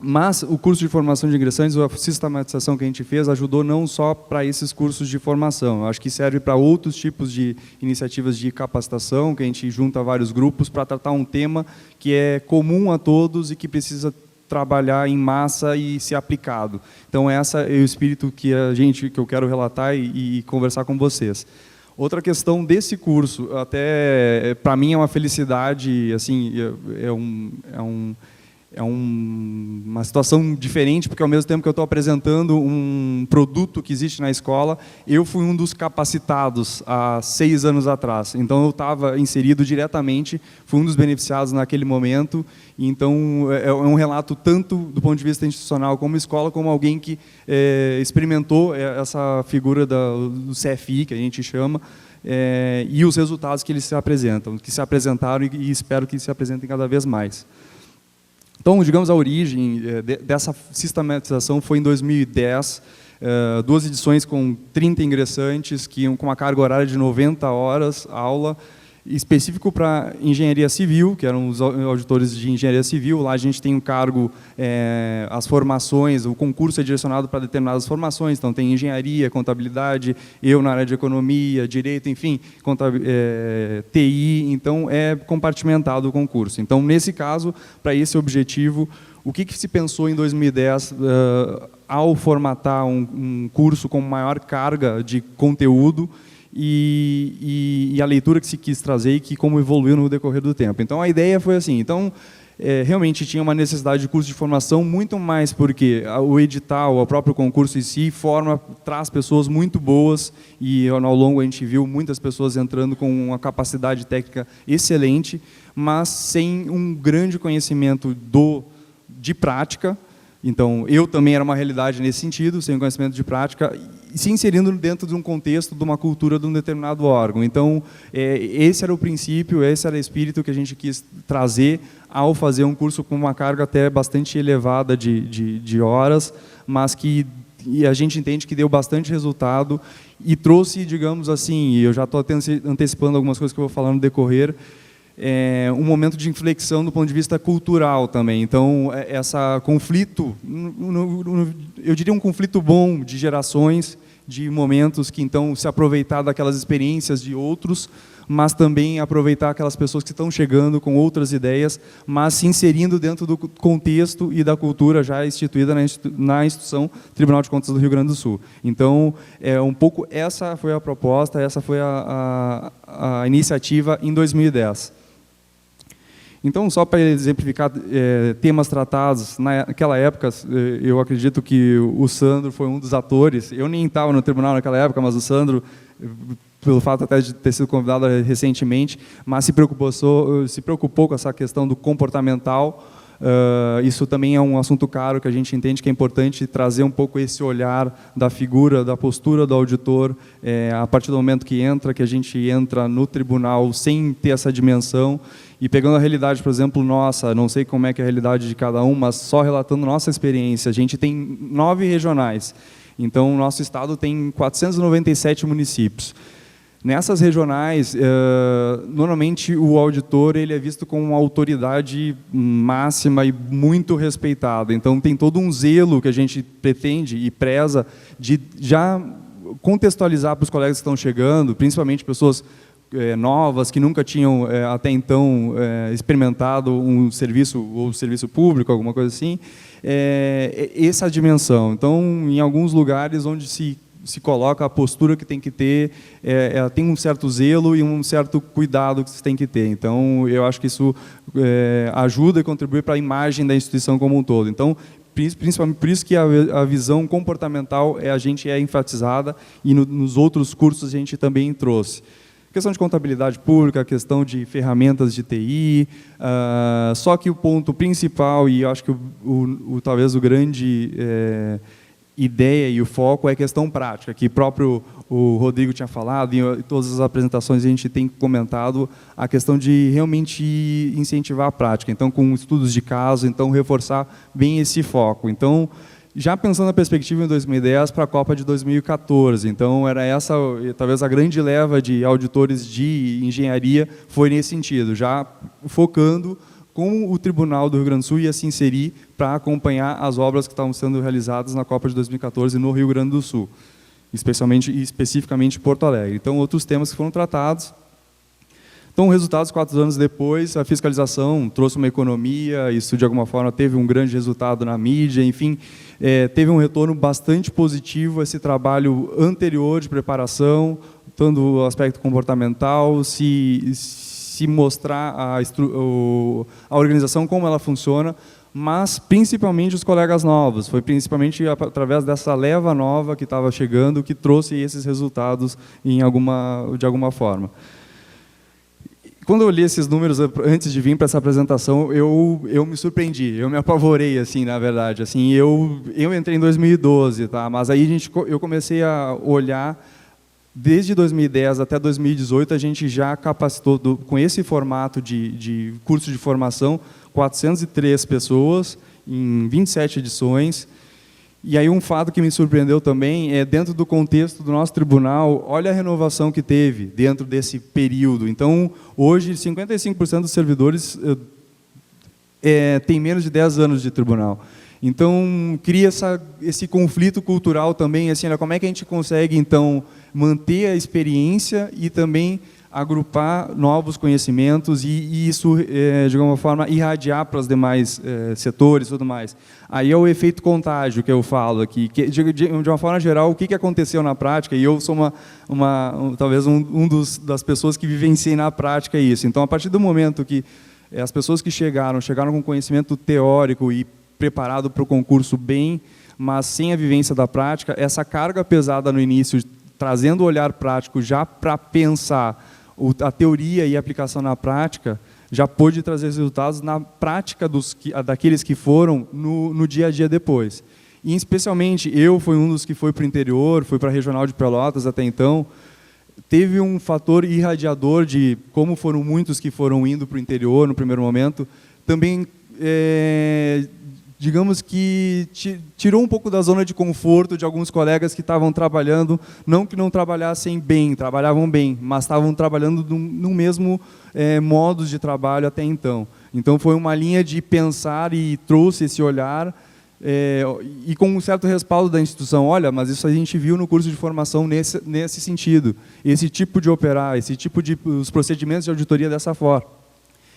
Mas o curso de formação de ingressantes, a sistematização que a gente fez, ajudou não só para esses cursos de formação. Eu acho que serve para outros tipos de iniciativas de capacitação, que a gente junta vários grupos para tratar um tema que é comum a todos e que precisa trabalhar em massa e ser aplicado. Então, esse é o espírito que eu quero relatar e conversar com vocês. Outra questão desse curso, até para mim é uma felicidade, assim, uma situação diferente, porque ao mesmo tempo que eu estou apresentando um produto que existe na escola, eu fui um dos capacitados há 6 anos atrás. Então, eu estava inserido diretamente, fui um dos beneficiados naquele momento. Então, é um relato tanto do ponto de vista institucional como escola, como alguém que experimentou essa figura do CFI, que a gente chama, e os resultados que eles se apresentam, que se apresentaram e espero que se apresentem cada vez mais. Então, digamos, a origem dessa sistematização foi em 2010, 2 edições com 30 ingressantes, com uma carga horária de 90 horas, aula, específico para engenharia civil, que eram os auditores de engenharia civil. Lá a gente tem um cargo, as formações, o concurso é direcionado para determinadas formações, então tem engenharia, contabilidade, eu na área de economia, direito, enfim, TI, então é compartimentado o concurso. Então, nesse caso, para esse objetivo, o que se pensou em 2010 ao formatar um curso com maior carga de conteúdo e a leitura que se quis trazer e que como evoluiu no decorrer do tempo. Então, a ideia foi assim, então, realmente tinha uma necessidade de curso de formação, muito mais porque o edital, o próprio concurso em si, traz pessoas muito boas, e ao longo a gente viu muitas pessoas entrando com uma capacidade técnica excelente, mas sem um grande conhecimento de prática. Então, eu também era uma realidade nesse sentido, sem conhecimento de prática, se inserindo dentro de um contexto, de uma cultura de um determinado órgão. Então, esse era o princípio, esse era o espírito que a gente quis trazer ao fazer um curso com uma carga até bastante elevada de horas, mas que a gente entende que deu bastante resultado e trouxe, digamos assim, e eu já estou antecipando algumas coisas que eu vou falar no decorrer, um momento de inflexão do ponto de vista cultural também. Então, essa conflito, eu diria um conflito bom de gerações, de momentos que, então, se aproveitar daquelas experiências de outros, mas também aproveitar aquelas pessoas que estão chegando com outras ideias, mas se inserindo dentro do contexto e da cultura já instituída na instituição Tribunal de Contas do Rio Grande do Sul. Então, um pouco essa foi a proposta, essa foi a iniciativa em 2010. Então, só para exemplificar temas tratados, naquela época, eu acredito que o Sandro foi um dos atores, eu nem estava no tribunal naquela época, mas o Sandro, pelo fato até de ter sido convidado recentemente, mas se preocupou com essa questão do comportamental. Isso também é um assunto caro que a gente entende que é importante trazer um pouco esse olhar da figura, da postura do auditor, a partir do momento que a gente entra no tribunal sem ter essa dimensão. E pegando a realidade, por exemplo, nossa, não sei como é que é a realidade de cada um, mas só relatando nossa experiência, a gente tem 9 regionais, então o nosso estado tem 497 municípios. Nessas regionais, normalmente o auditor ele é visto como uma autoridade máxima e muito respeitado, então tem todo um zelo que a gente pretende e preza de já contextualizar para os colegas que estão chegando, principalmente pessoas novas, que nunca tinham até então experimentado um serviço ou serviço público, alguma coisa assim, essa dimensão. Então, em alguns lugares onde se coloca a postura que tem que ter, tem um certo zelo e um certo cuidado que se tem que ter. Então, eu acho que isso ajuda e contribui para a imagem da instituição como um todo. Então, principalmente por isso que a visão comportamental a gente enfatizada e nos outros cursos a gente também trouxe. Questão de contabilidade pública, questão de ferramentas de TI, só que o ponto principal, e eu acho que talvez o grande ideia e o foco é a questão prática, que o Rodrigo tinha falado, e em todas as apresentações a gente tem comentado a questão de realmente incentivar a prática, então com estudos de caso, então reforçar bem esse foco. Então, já pensando na perspectiva em 2010 para a Copa de 2014, então era essa, talvez a grande leva de auditores de engenharia foi nesse sentido, já focando como o Tribunal do Rio Grande do Sul ia se inserir para acompanhar as obras que estavam sendo realizadas na Copa de 2014 no Rio Grande do Sul, especificamente Porto Alegre. Então, outros temas que foram tratados. Então, resultados 4 anos depois, a fiscalização trouxe uma economia, isso de alguma forma teve um grande resultado na mídia, enfim, teve um retorno bastante positivo esse trabalho anterior de preparação, tanto o aspecto comportamental, se mostrar a organização como ela funciona, mas principalmente os colegas novos. Foi principalmente através dessa leva nova que estava chegando que trouxe esses resultados de alguma forma. Quando eu li esses números antes de vir para essa apresentação, eu me surpreendi, eu me apavorei, assim, na verdade. Assim, eu entrei em 2012, tá? Mas aí eu comecei a olhar, desde 2010 até 2018, a gente já capacitou, com esse formato de curso de formação, 403 pessoas, em 27 edições. E aí um fato que me surpreendeu também é, dentro do contexto do nosso tribunal, olha a renovação que teve dentro desse período. Então, hoje, 55% dos servidores têm menos de 10 anos de tribunal. Então, cria esse conflito cultural também, assim, como é que a gente consegue, então, manter a experiência e também agrupar novos conhecimentos e isso, de alguma forma, irradiar para os demais setores e tudo mais. Aí é o efeito contágio que eu falo aqui, que, de uma forma geral, o que aconteceu na prática, e eu sou talvez das pessoas que vivenciei na prática isso. Então, a partir do momento que as pessoas que chegaram com conhecimento teórico e preparado para o concurso bem, mas sem a vivência da prática, essa carga pesada no início, trazendo o olhar prático já para pensar a teoria e a aplicação na prática, já pôde trazer resultados na prática daqueles que foram no dia a dia depois. E, especialmente, eu fui um dos que foi para o interior, fui para a Regional de Pelotas até então, teve um fator irradiador de como foram muitos que foram indo para o interior no primeiro momento, também, digamos que tirou um pouco da zona de conforto de alguns colegas que estavam trabalhando, não que não trabalhassem bem, trabalhavam bem, mas estavam trabalhando no mesmo modo de trabalho até então. Então, foi uma linha de pensar e trouxe esse olhar, e com um certo respaldo da instituição, olha, mas isso a gente viu no curso de formação nesse sentido, esse tipo de operar, os procedimentos de auditoria dessa forma,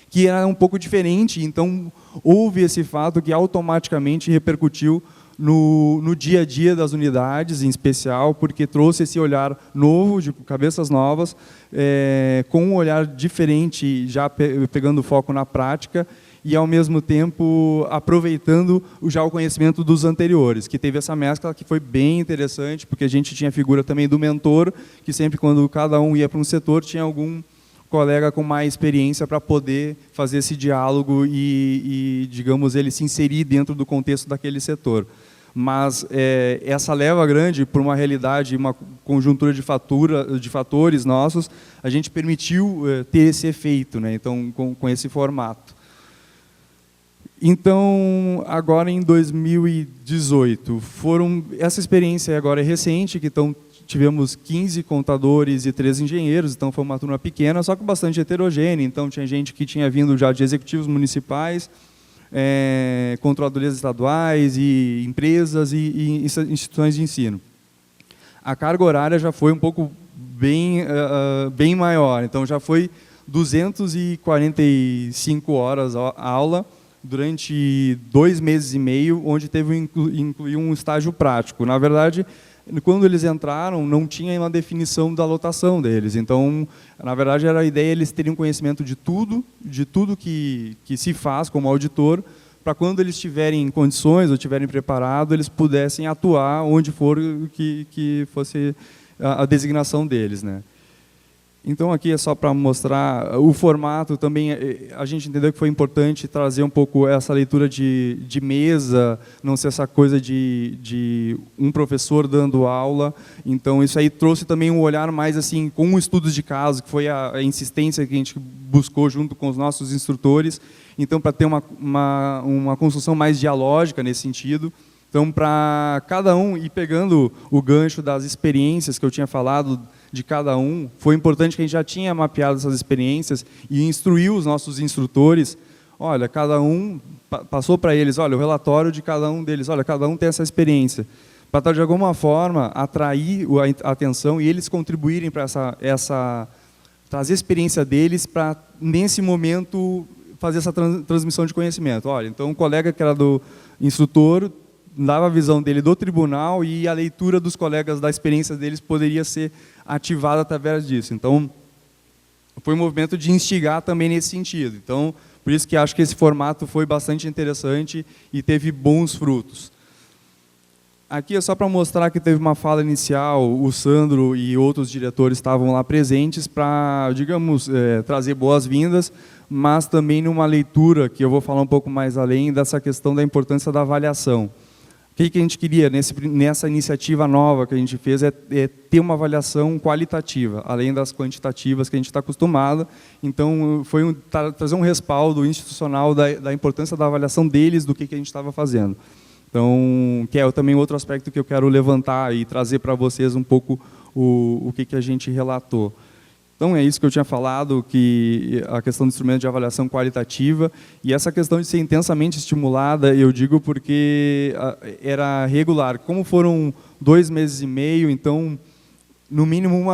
que era um pouco diferente, então houve esse fato que automaticamente repercutiu no dia a dia das unidades, em especial, porque trouxe esse olhar novo, de cabeças novas, com um olhar diferente, já pegando foco na prática, e, ao mesmo tempo, aproveitando já o conhecimento dos anteriores, que teve essa mescla que foi bem interessante, porque a gente tinha a figura também do mentor, que sempre, quando cada um ia para um setor, tinha algum colega com mais experiência para poder fazer esse diálogo e, digamos, ele se inserir dentro do contexto daquele setor. Mas essa leva grande, por uma realidade, uma conjuntura de fatores nossos, a gente permitiu ter esse efeito, né? Então, com esse formato. Então, agora em 2018, essa experiência agora é recente, que tivemos 15 contadores e 3 engenheiros, então foi uma turma pequena, só que bastante heterogênea, então tinha gente que tinha vindo já de executivos municipais, controladorias estaduais, e empresas e instituições de ensino. A carga horária já foi um pouco bem maior, então já foi 245 horas a aula, durante 2 meses e meio, onde incluiu um estágio prático. Na verdade, quando eles entraram, não tinha uma definição da lotação deles. Então, na verdade, era a ideia eles terem conhecimento de tudo que se faz como auditor, para quando eles tiverem condições ou estiverem preparados, eles pudessem atuar onde for que fosse a designação deles, né? Então, aqui é só para mostrar o formato. Também a gente entendeu que foi importante trazer um pouco essa leitura de mesa, não ser essa coisa de um professor dando aula. Então, isso aí trouxe também um olhar mais assim, com estudos de caso, que foi a insistência que a gente buscou junto com os nossos instrutores. Então, para ter uma construção mais dialógica nesse sentido. Então, para cada um, e pegando o gancho das experiências que eu tinha falado de cada um, foi importante que a gente já tinha mapeado essas experiências e instruiu os nossos instrutores, olha, cada um, passou para eles, olha, o relatório de cada um deles, olha, cada um tem essa experiência, para, de alguma forma, atrair a atenção e eles contribuírem para trazer a experiência deles para, nesse momento, fazer essa transmissão de conhecimento. Olha, então, o colega que era do instrutor dava a visão dele do tribunal e a leitura dos colegas da experiência deles poderia ser ativada através disso. Então, foi um movimento de instigar também nesse sentido. Então, Por isso que acho que esse formato foi bastante interessante e teve bons frutos. Aqui é só para mostrar que teve uma fala inicial, o Sandro e outros diretores estavam lá presentes para, digamos, trazer boas-vindas, mas também numa leitura, que eu vou falar um pouco mais além, dessa questão da importância da avaliação. O que a gente queria nessa iniciativa nova que a gente fez é ter uma avaliação qualitativa, além das quantitativas que a gente está acostumado. Então, foi trazer um respaldo institucional da importância da avaliação deles do que a gente estava fazendo. Então, que é também outro aspecto que eu quero levantar e trazer para vocês um pouco o que a gente relatou. Então, é isso que eu tinha falado, que a questão do instrumento de avaliação qualitativa, e essa questão de ser intensamente estimulada, eu digo porque era regular. Como foram 2 meses e meio, então, no mínimo,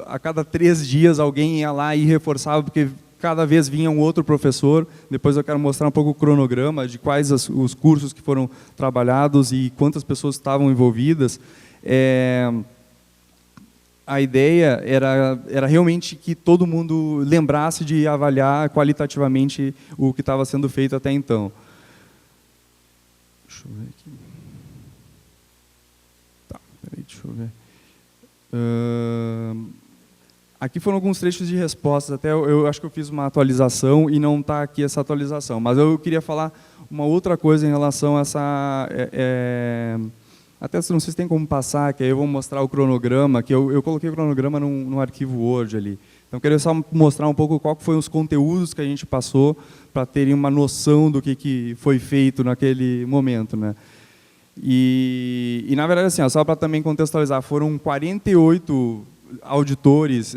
a cada 3 dias, alguém ia lá e reforçava, porque cada vez vinha um outro professor. Depois eu quero mostrar um pouco o cronograma de quais os cursos que foram trabalhados e quantas pessoas estavam envolvidas. A ideia era realmente que todo mundo lembrasse de avaliar qualitativamente o que estava sendo feito até então. Deixa eu ver aqui. Tá, peraí, deixa eu ver. Aqui foram alguns trechos de respostas, até eu acho que eu fiz uma atualização e não está aqui essa atualização, mas eu queria falar uma outra coisa em relação a essa... até não sei se tem como passar, que aí eu vou mostrar o cronograma, que eu coloquei o cronograma num arquivo Word ali. Então, eu queria só mostrar um pouco qual foram os conteúdos que a gente passou, para terem uma noção do que foi feito naquele momento, né? E na verdade, assim, só para também contextualizar, foram 48 auditores,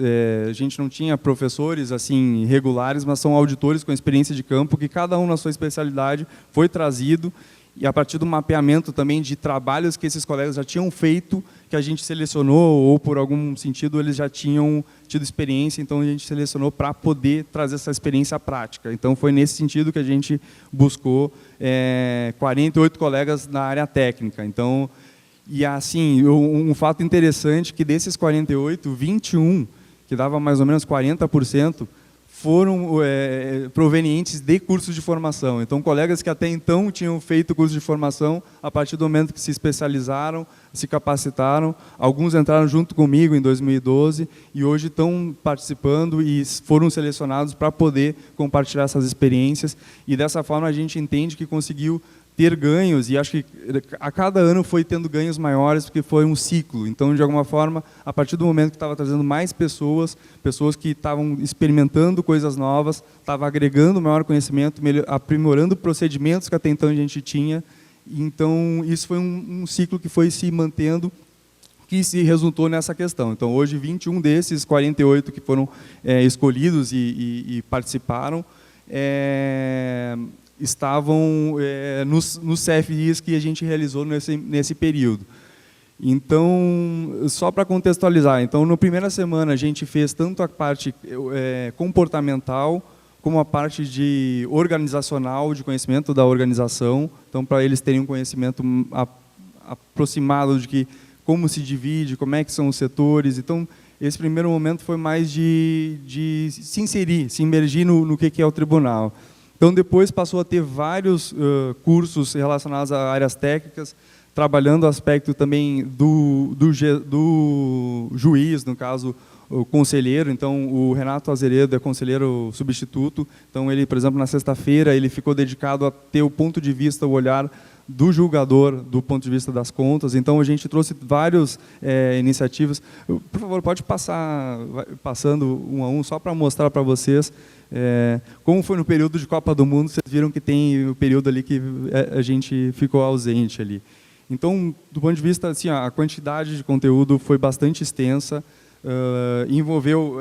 a gente não tinha professores assim regulares, mas são auditores com experiência de campo, que cada um na sua especialidade foi trazido, e a partir do mapeamento também de trabalhos que esses colegas já tinham feito, que a gente selecionou, ou por algum sentido eles já tinham tido experiência, então a gente selecionou para poder trazer essa experiência prática. Então foi nesse sentido que a gente buscou 48 colegas na área técnica. Então, e assim, um fato interessante que desses 48, 21, que dava mais ou menos 40%, foram provenientes de cursos de formação. Então, colegas que até então tinham feito curso de formação, a partir do momento que se especializaram, se capacitaram, alguns entraram junto comigo em 2012 e hoje estão participando e foram selecionados para poder compartilhar essas experiências, e dessa forma a gente entende que conseguiu ter ganhos, e acho que a cada ano foi tendo ganhos maiores, porque foi um ciclo. Então, de alguma forma, a partir do momento que estava trazendo mais pessoas que estavam experimentando coisas novas, estava agregando maior conhecimento, aprimorando procedimentos que até então a gente tinha. Então, isso foi um ciclo que foi se mantendo, que se resultou nessa questão. Então, hoje, 21 desses 48 que foram escolhidos e participaram, estavam nos CFIs que a gente realizou nesse período. Então, só para contextualizar, então, na primeira semana a gente fez tanto a parte comportamental, como a parte de organizacional, de conhecimento da organização, então, para eles terem um conhecimento aproximado de como se divide, como é que são os setores. Então, esse primeiro momento foi mais de se inserir, se imergir no que é o tribunal. Então, depois passou a ter vários cursos relacionados a áreas técnicas, trabalhando o aspecto também do juiz, no caso, o conselheiro. Então, o Renato Azeredo é conselheiro substituto. Então, ele, por exemplo, na sexta-feira, ele ficou dedicado a ter o ponto de vista, o olhar do julgador, do ponto de vista das contas. Então, a gente trouxe várias iniciativas. Por favor, pode passando um a um, só para mostrar para vocês como foi no período de Copa do Mundo. Vocês viram que tem o período ali que a gente ficou ausente ali. Então, do ponto de vista, assim, a quantidade de conteúdo foi bastante extensa, envolveu,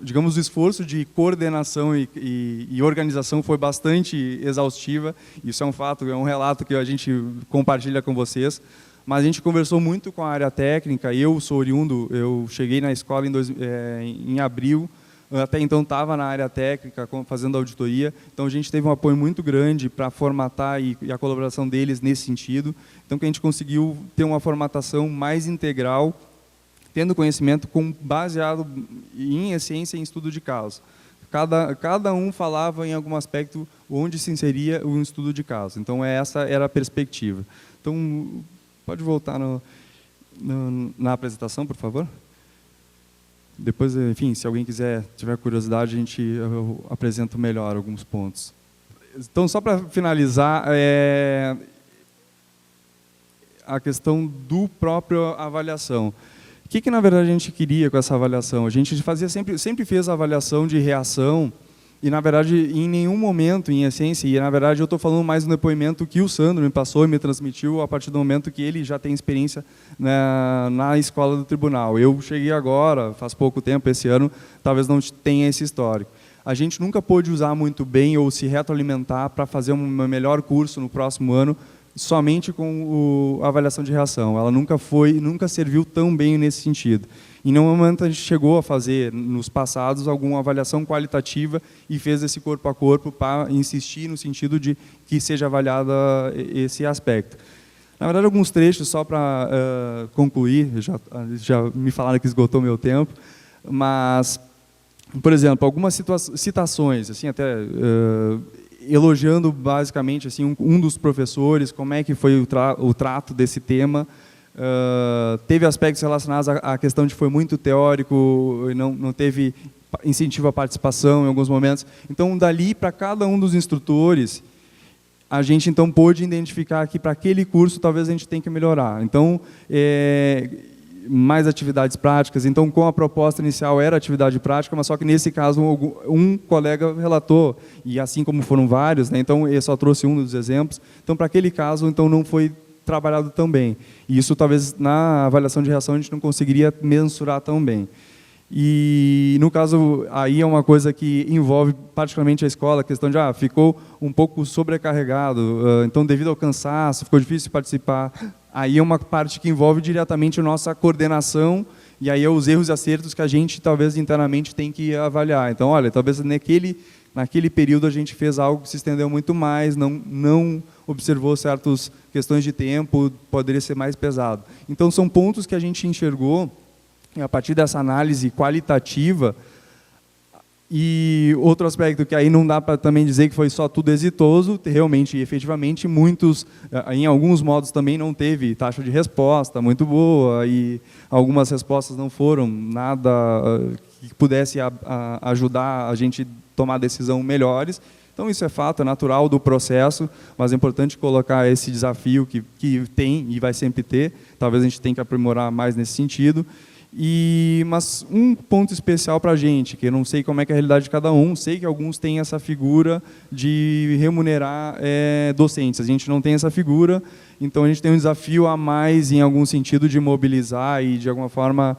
digamos, o esforço de coordenação e organização foi bastante exaustiva. Isso é um fato, é um relato que a gente compartilha com vocês. Mas a gente conversou muito com a área técnica. Eu sou oriundo, eu cheguei na escola em abril, até então estava na área técnica, fazendo auditoria. Então, a gente teve um apoio muito grande para formatar e a colaboração deles nesse sentido. Então, que a gente conseguiu ter uma formatação mais integral, tendo conhecimento baseado em essência em estudo de caso. Cada um falava em algum aspecto onde se inseria o estudo de caso. Então, essa era a perspectiva. Então, pode voltar na apresentação, por favor? Depois, enfim, se alguém tiver curiosidade, eu apresento melhor alguns pontos. Então, só para finalizar, a questão do próprio avaliação. O que, na verdade, a gente queria com essa avaliação? A gente sempre fez a avaliação de reação e, na verdade, em nenhum momento, em essência, e, na verdade, eu estou falando mais no depoimento que o Sandro me passou e me transmitiu a partir do momento que ele já tem experiência na escola do tribunal. Eu cheguei agora, faz pouco tempo, esse ano, talvez não tenha esse histórico. A gente nunca pôde usar muito bem ou se retroalimentar para fazer um melhor curso no próximo ano, somente com a avaliação de reação. Ela nunca serviu tão bem nesse sentido. Em nenhum momento a gente chegou a fazer, nos passados, alguma avaliação qualitativa e fez esse corpo a corpo para insistir no sentido de que seja avaliado esse aspecto. Na verdade, alguns trechos, só para concluir, já me falaram que esgotou meu tempo, mas, por exemplo, algumas citações, assim, até elogiando basicamente assim, um dos professores, como é que foi o trato desse tema. Teve aspectos relacionados à questão de foi muito teórico, e não teve incentivo à participação em alguns momentos. Então, dali, para cada um dos instrutores, a gente então pôde identificar que para aquele curso talvez a gente tenha que melhorar. Então, mais atividades práticas. Então, com a proposta inicial era atividade prática, mas só que nesse caso um colega relatou, e assim como foram vários, né, então eu só trouxe um dos exemplos. Então, para aquele caso, então não foi trabalhado tão bem. E isso talvez na avaliação de reação a gente não conseguiria mensurar tão bem. E no caso aí é uma coisa que envolve particularmente a escola, a questão de ficou um pouco sobrecarregado, então devido ao cansaço ficou difícil participar. Aí é uma parte que envolve diretamente a nossa coordenação e aí é os erros e acertos que a gente talvez internamente tem que avaliar. Então, olha, talvez naquele período a gente fez algo que se estendeu muito mais, não observou certas questões de tempo, poderia ser mais pesado. Então são pontos que a gente enxergou a partir dessa análise qualitativa. E outro aspecto que aí não dá para também dizer que foi só tudo exitoso, realmente e efetivamente muitos, em alguns modos também não teve taxa de resposta muito boa e algumas respostas não foram nada que pudesse ajudar a gente tomar decisão melhores. Então isso é fato, é natural do processo, mas é importante colocar esse desafio que tem e vai sempre ter, talvez a gente tenha que aprimorar mais nesse sentido. Mas um ponto especial para a gente, que eu não sei como é que é a realidade de cada um, sei que alguns têm essa figura de remunerar docentes, a gente não tem essa figura, então a gente tem um desafio a mais em algum sentido de mobilizar e de alguma forma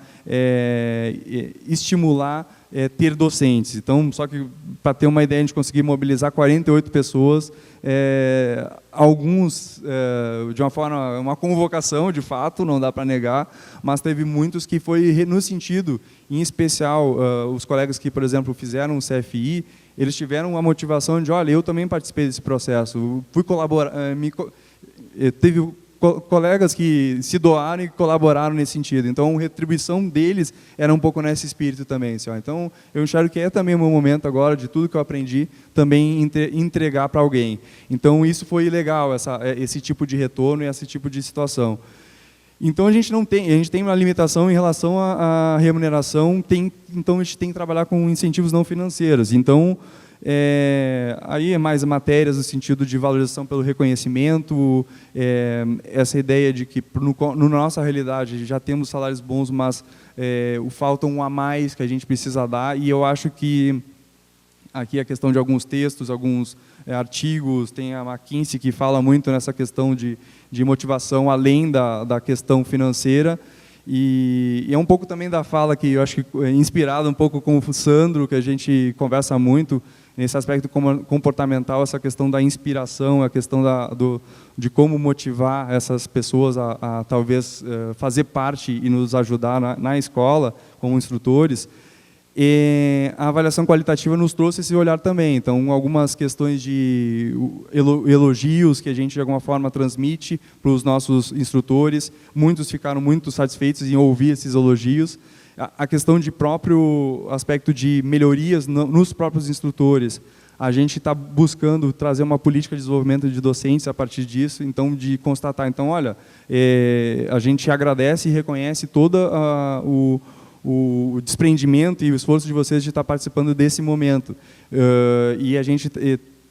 estimular ter docentes. Então, só que para ter uma ideia, a gente conseguiu mobilizar 48 pessoas, alguns de uma forma, uma convocação de fato, não dá para negar, mas teve muitos que foi no sentido, em especial, os colegas que, por exemplo, fizeram o CFI, eles tiveram a motivação de, olha, eu também participei desse processo, fui colaborar, teve colegas que se doaram e colaboraram nesse sentido. Então, a retribuição deles era um pouco nesse espírito também. Assim, Então, eu enxergo que é também o meu momento agora, de tudo que eu aprendi, também entregar para alguém. Então, isso foi legal, esse tipo de retorno e esse tipo de situação. Então, a gente tem uma limitação em relação à remuneração, então a gente tem que trabalhar com incentivos não financeiros. Então, aí é mais matérias no sentido de valorização pelo reconhecimento, essa ideia de que, na nossa realidade, já temos salários bons, mas falta um a mais que a gente precisa dar, e eu acho que aqui a questão de alguns textos, alguns artigos, tem a McKinsey que fala muito nessa questão de motivação além da questão financeira, e é um pouco também da fala que eu acho que é inspirada um pouco com o Sandro, que a gente conversa muito, nesse aspecto comportamental, essa questão da inspiração, a questão de como motivar essas pessoas a talvez fazer parte e nos ajudar na escola, como instrutores. E a avaliação qualitativa nos trouxe esse olhar também. Então, algumas questões de elogios que a gente, de alguma forma, transmite para os nossos instrutores. Muitos ficaram muito satisfeitos em ouvir esses elogios. a questão de próprio aspecto de melhorias nos próprios instrutores. A gente está buscando trazer uma política de desenvolvimento de docentes a partir disso, então, de constatar. Então, olha, a gente agradece e reconhece todo o desprendimento e o esforço de vocês de estar participando desse momento. E a gente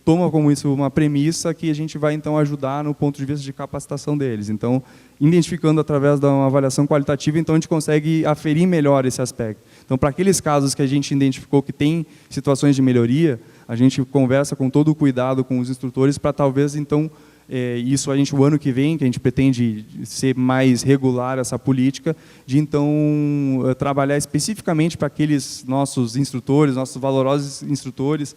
toma como isso uma premissa que a gente vai, então, ajudar no ponto de vista de capacitação deles. Então, identificando através de uma avaliação qualitativa, então, a gente consegue aferir melhor esse aspecto. Então, para aqueles casos que a gente identificou que tem situações de melhoria, a gente conversa com todo o cuidado com os instrutores para talvez, então, isso a gente, o ano que vem, que a gente pretende ser mais regular essa política, de então trabalhar especificamente para aqueles nossos instrutores, nossos valorosos instrutores,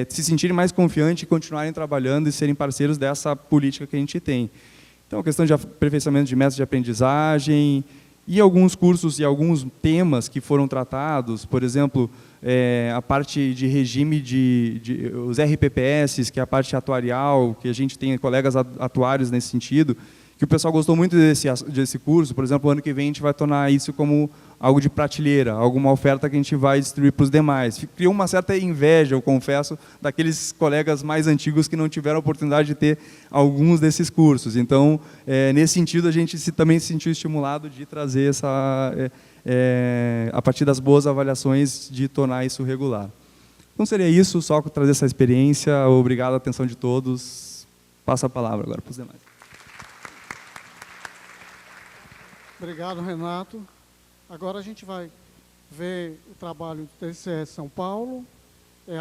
se sentirem mais confiantes e continuarem trabalhando e serem parceiros dessa política que a gente tem. Então, a questão de aperfeiçoamento de métodos de aprendizagem e alguns cursos e alguns temas que foram tratados, por exemplo, a parte de regime os RPPS, que é a parte atuarial, que a gente tem colegas atuários nesse sentido, que o pessoal gostou muito desse curso. Por exemplo, o ano que vem a gente vai tornar isso como algo de prateleira, alguma oferta que a gente vai distribuir para os demais. Criou uma certa inveja, eu confesso, daqueles colegas mais antigos que não tiveram a oportunidade de ter alguns desses cursos. Então, nesse sentido, a gente também se sentiu estimulado de trazer a partir das boas avaliações, de tornar isso regular. Então, seria isso, só trazer essa experiência. Obrigado, a atenção de todos. Passo a palavra agora para os demais. Obrigado, Renato. Agora a gente vai ver o trabalho do TCE São Paulo,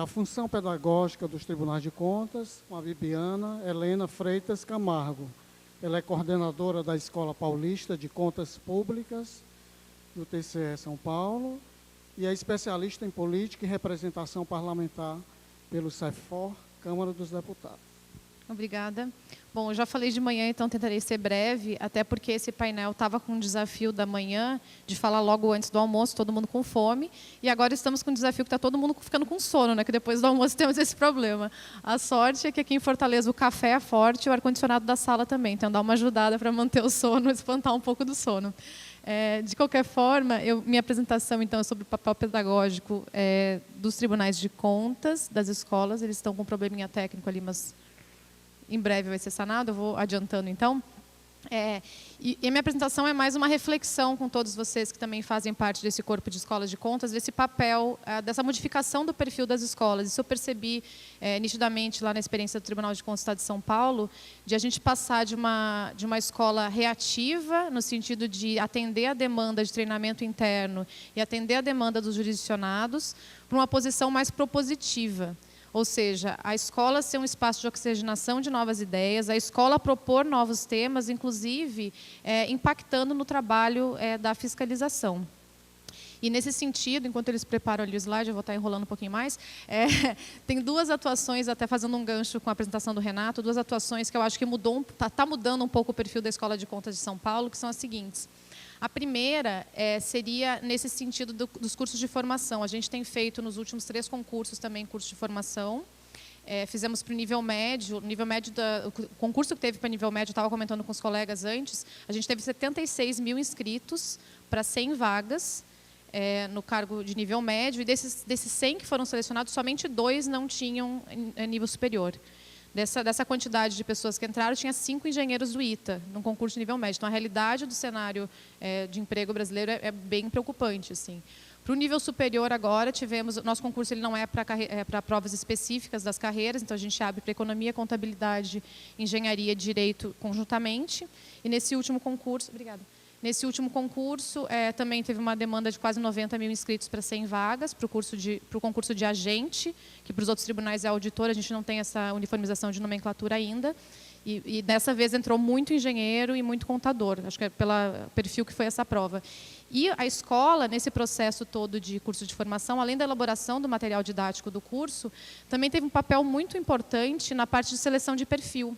a função pedagógica dos Tribunais de Contas, com a Bibiana Helena Freitas Camargo. Ela é coordenadora da Escola Paulista de Contas Públicas do TCE São Paulo e é especialista em política e representação parlamentar pelo CEFOR, Câmara dos Deputados. Obrigada. Bom, eu já falei de manhã, então tentarei ser breve, até porque esse painel estava com um desafio da manhã, de falar logo antes do almoço, todo mundo com fome, e agora estamos com um desafio que está todo mundo ficando com sono, né? Que depois do almoço temos esse problema. A sorte é que aqui em Fortaleza o café é forte e o ar-condicionado da sala também, então dá uma ajudada para manter o sono, espantar um pouco do sono. De qualquer forma, minha apresentação, então, é sobre o papel pedagógico dos tribunais de contas, das escolas. Eles estão com um probleminha técnico ali, mas em breve vai ser sanado, eu vou adiantando, então. E a minha apresentação é mais uma reflexão com todos vocês que também fazem parte desse corpo de escolas de contas, desse papel, dessa modificação do perfil das escolas. Isso eu percebi nitidamente lá na experiência do Tribunal de Contas do Estado de São Paulo, de a gente passar de uma escola reativa, no sentido de atender a demanda de treinamento interno e atender a demanda dos jurisdicionados, para uma posição mais propositiva. Ou seja, a escola ser um espaço de oxigenação de novas ideias, a escola propor novos temas, inclusive impactando no trabalho da fiscalização. E, nesse sentido, enquanto eles preparam ali o slide, eu vou estar enrolando um pouquinho mais, tem duas atuações, até fazendo um gancho com a apresentação do Renato, duas atuações que eu acho que está mudando um pouco o perfil da Escola de Contas de São Paulo, que são as seguintes. A primeira seria nesse sentido dos cursos de formação. A gente tem feito nos últimos 3 concursos também cursos de formação. Fizemos para o nível médio, o concurso que teve para nível médio, eu estava comentando com os colegas antes, a gente teve 76 mil inscritos para 100 vagas no cargo de nível médio, e desses 100 que foram selecionados, somente 2 não tinham nível superior. Dessa quantidade de pessoas que entraram, tinha 5 engenheiros do ITA, num concurso de nível médio. Então, a realidade do cenário de emprego brasileiro é bem preocupante, assim. Para o nível superior, agora, nosso concurso ele não é para provas específicas das carreiras, então a gente abre para economia, contabilidade, engenharia e direito conjuntamente. E nesse último concurso... Obrigada. Nesse último concurso, também teve uma demanda de quase 90 mil inscritos para 100 vagas, para o concurso de agente, que para os outros tribunais é auditor, a gente não tem essa uniformização de nomenclatura ainda. E dessa vez entrou muito engenheiro e muito contador, acho que é pelo perfil que foi essa prova. E a escola, nesse processo todo de curso de formação, além da elaboração do material didático do curso, também teve um papel muito importante na parte de seleção de perfil.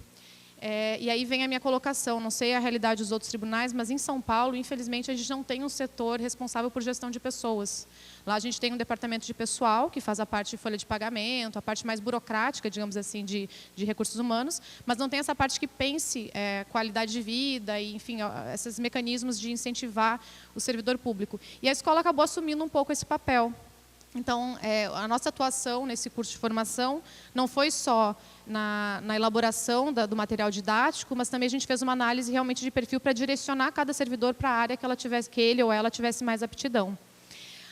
E aí vem a minha colocação, não sei a realidade dos outros tribunais, mas em São Paulo, infelizmente, a gente não tem um setor responsável por gestão de pessoas. Lá a gente tem um departamento de pessoal, que faz a parte de folha de pagamento, a parte mais burocrática, digamos assim, de recursos humanos, mas não tem essa parte que pense qualidade de vida e, enfim, esses mecanismos de incentivar o servidor público. E a escola acabou assumindo um pouco esse papel. Então, a nossa atuação nesse curso de formação não foi só na elaboração do material didático, mas também a gente fez uma análise realmente de perfil para direcionar cada servidor para a área que ele ou ela tivesse mais aptidão.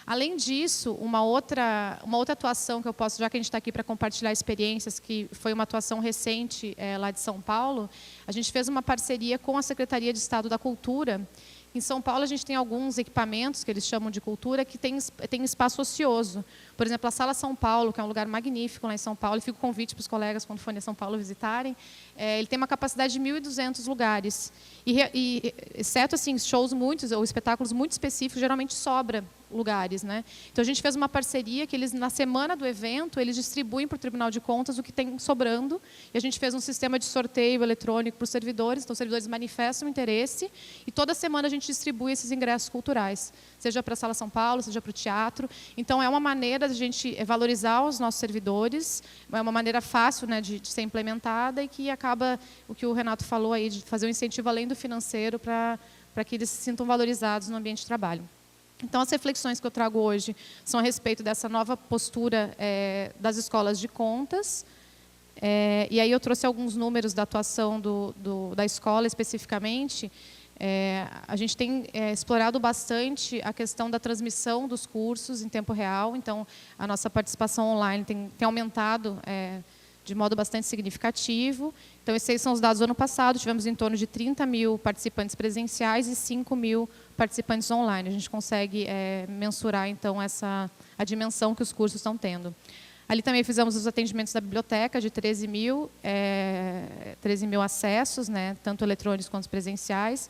Além disso, uma outra atuação que eu posso, já que a gente está aqui para compartilhar experiências, que foi uma atuação recente lá de São Paulo, a gente fez uma parceria com a Secretaria de Estado da Cultura. Em São Paulo, a gente tem alguns equipamentos, que eles chamam de cultura, que tem espaço ocioso. Por exemplo, a Sala São Paulo, que é um lugar magnífico lá em São Paulo, e fica o convite para os colegas, quando forem a São Paulo visitarem, ele tem uma capacidade de 1.200 lugares. E exceto assim, shows muitos, ou espetáculos muito específicos, geralmente sobra lugares, né? Então, a gente fez uma parceria que eles, na semana do evento, eles distribuem para o Tribunal de Contas o que tem sobrando, e a gente fez um sistema de sorteio eletrônico para os servidores, então os servidores manifestam interesse, e toda semana a gente distribui esses ingressos culturais, seja para a Sala São Paulo, seja para o teatro. Então, é uma maneira de a gente valorizar os nossos servidores, é uma maneira fácil, né, de ser implementada, e que acaba, o que o Renato falou aí, de fazer um incentivo além do financeiro para que eles se sintam valorizados no ambiente de trabalho. Então, as reflexões que eu trago hoje são a respeito dessa nova postura das escolas de contas. E aí eu trouxe alguns números da atuação da escola especificamente. A gente tem explorado bastante a questão da transmissão dos cursos em tempo real. Então, a nossa participação online tem aumentado de modo bastante significativo. Então, esses são os dados do ano passado. Tivemos em torno de 30 mil participantes presenciais e 5 mil participantes online. A gente consegue mensurar, então, a dimensão que os cursos estão tendo. Ali também fizemos os atendimentos da biblioteca, de 13 mil acessos, né, tanto eletrônicos quanto presenciais.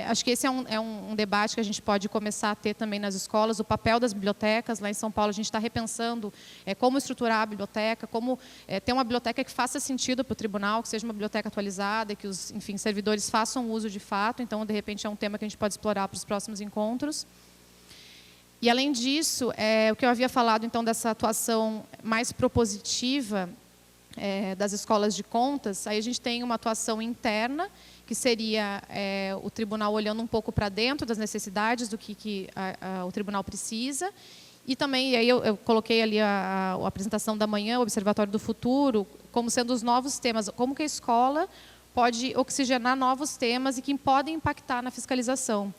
Acho que esse é um debate que a gente pode começar a ter também nas escolas, o papel das bibliotecas. Lá em São Paulo, a gente está repensando como estruturar a biblioteca, como ter uma biblioteca que faça sentido para o tribunal, que seja uma biblioteca atualizada, que os servidores façam uso de fato. Então, de repente, é um tema que a gente pode explorar para os próximos encontros. E, além disso, o que eu havia falado, então, dessa atuação mais propositiva das escolas de contas, aí a gente tem uma atuação interna, que seria o tribunal olhando um pouco para dentro das necessidades do que o tribunal precisa. E também, aí eu coloquei ali a apresentação da manhã, o Observatório do Futuro, como sendo os novos temas, como que a escola pode oxigenar novos temas e que podem impactar na fiscalização.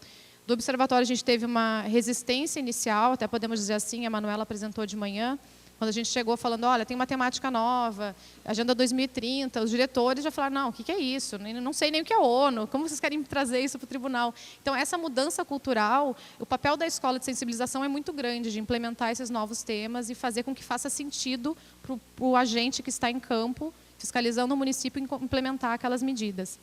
Do Observatório, a gente teve uma resistência inicial, até podemos dizer assim, a Manuela apresentou de manhã, quando a gente chegou falando, olha, tem uma temática nova, Agenda 2030, os diretores já falaram, não, o que é isso? Não sei nem o que é ONU, como vocês querem trazer isso para o tribunal? Então, essa mudança cultural, o papel da escola de sensibilização é muito grande, de implementar esses novos temas e fazer com que faça sentido para o agente que está em campo, fiscalizando o município, implementar aquelas medidas.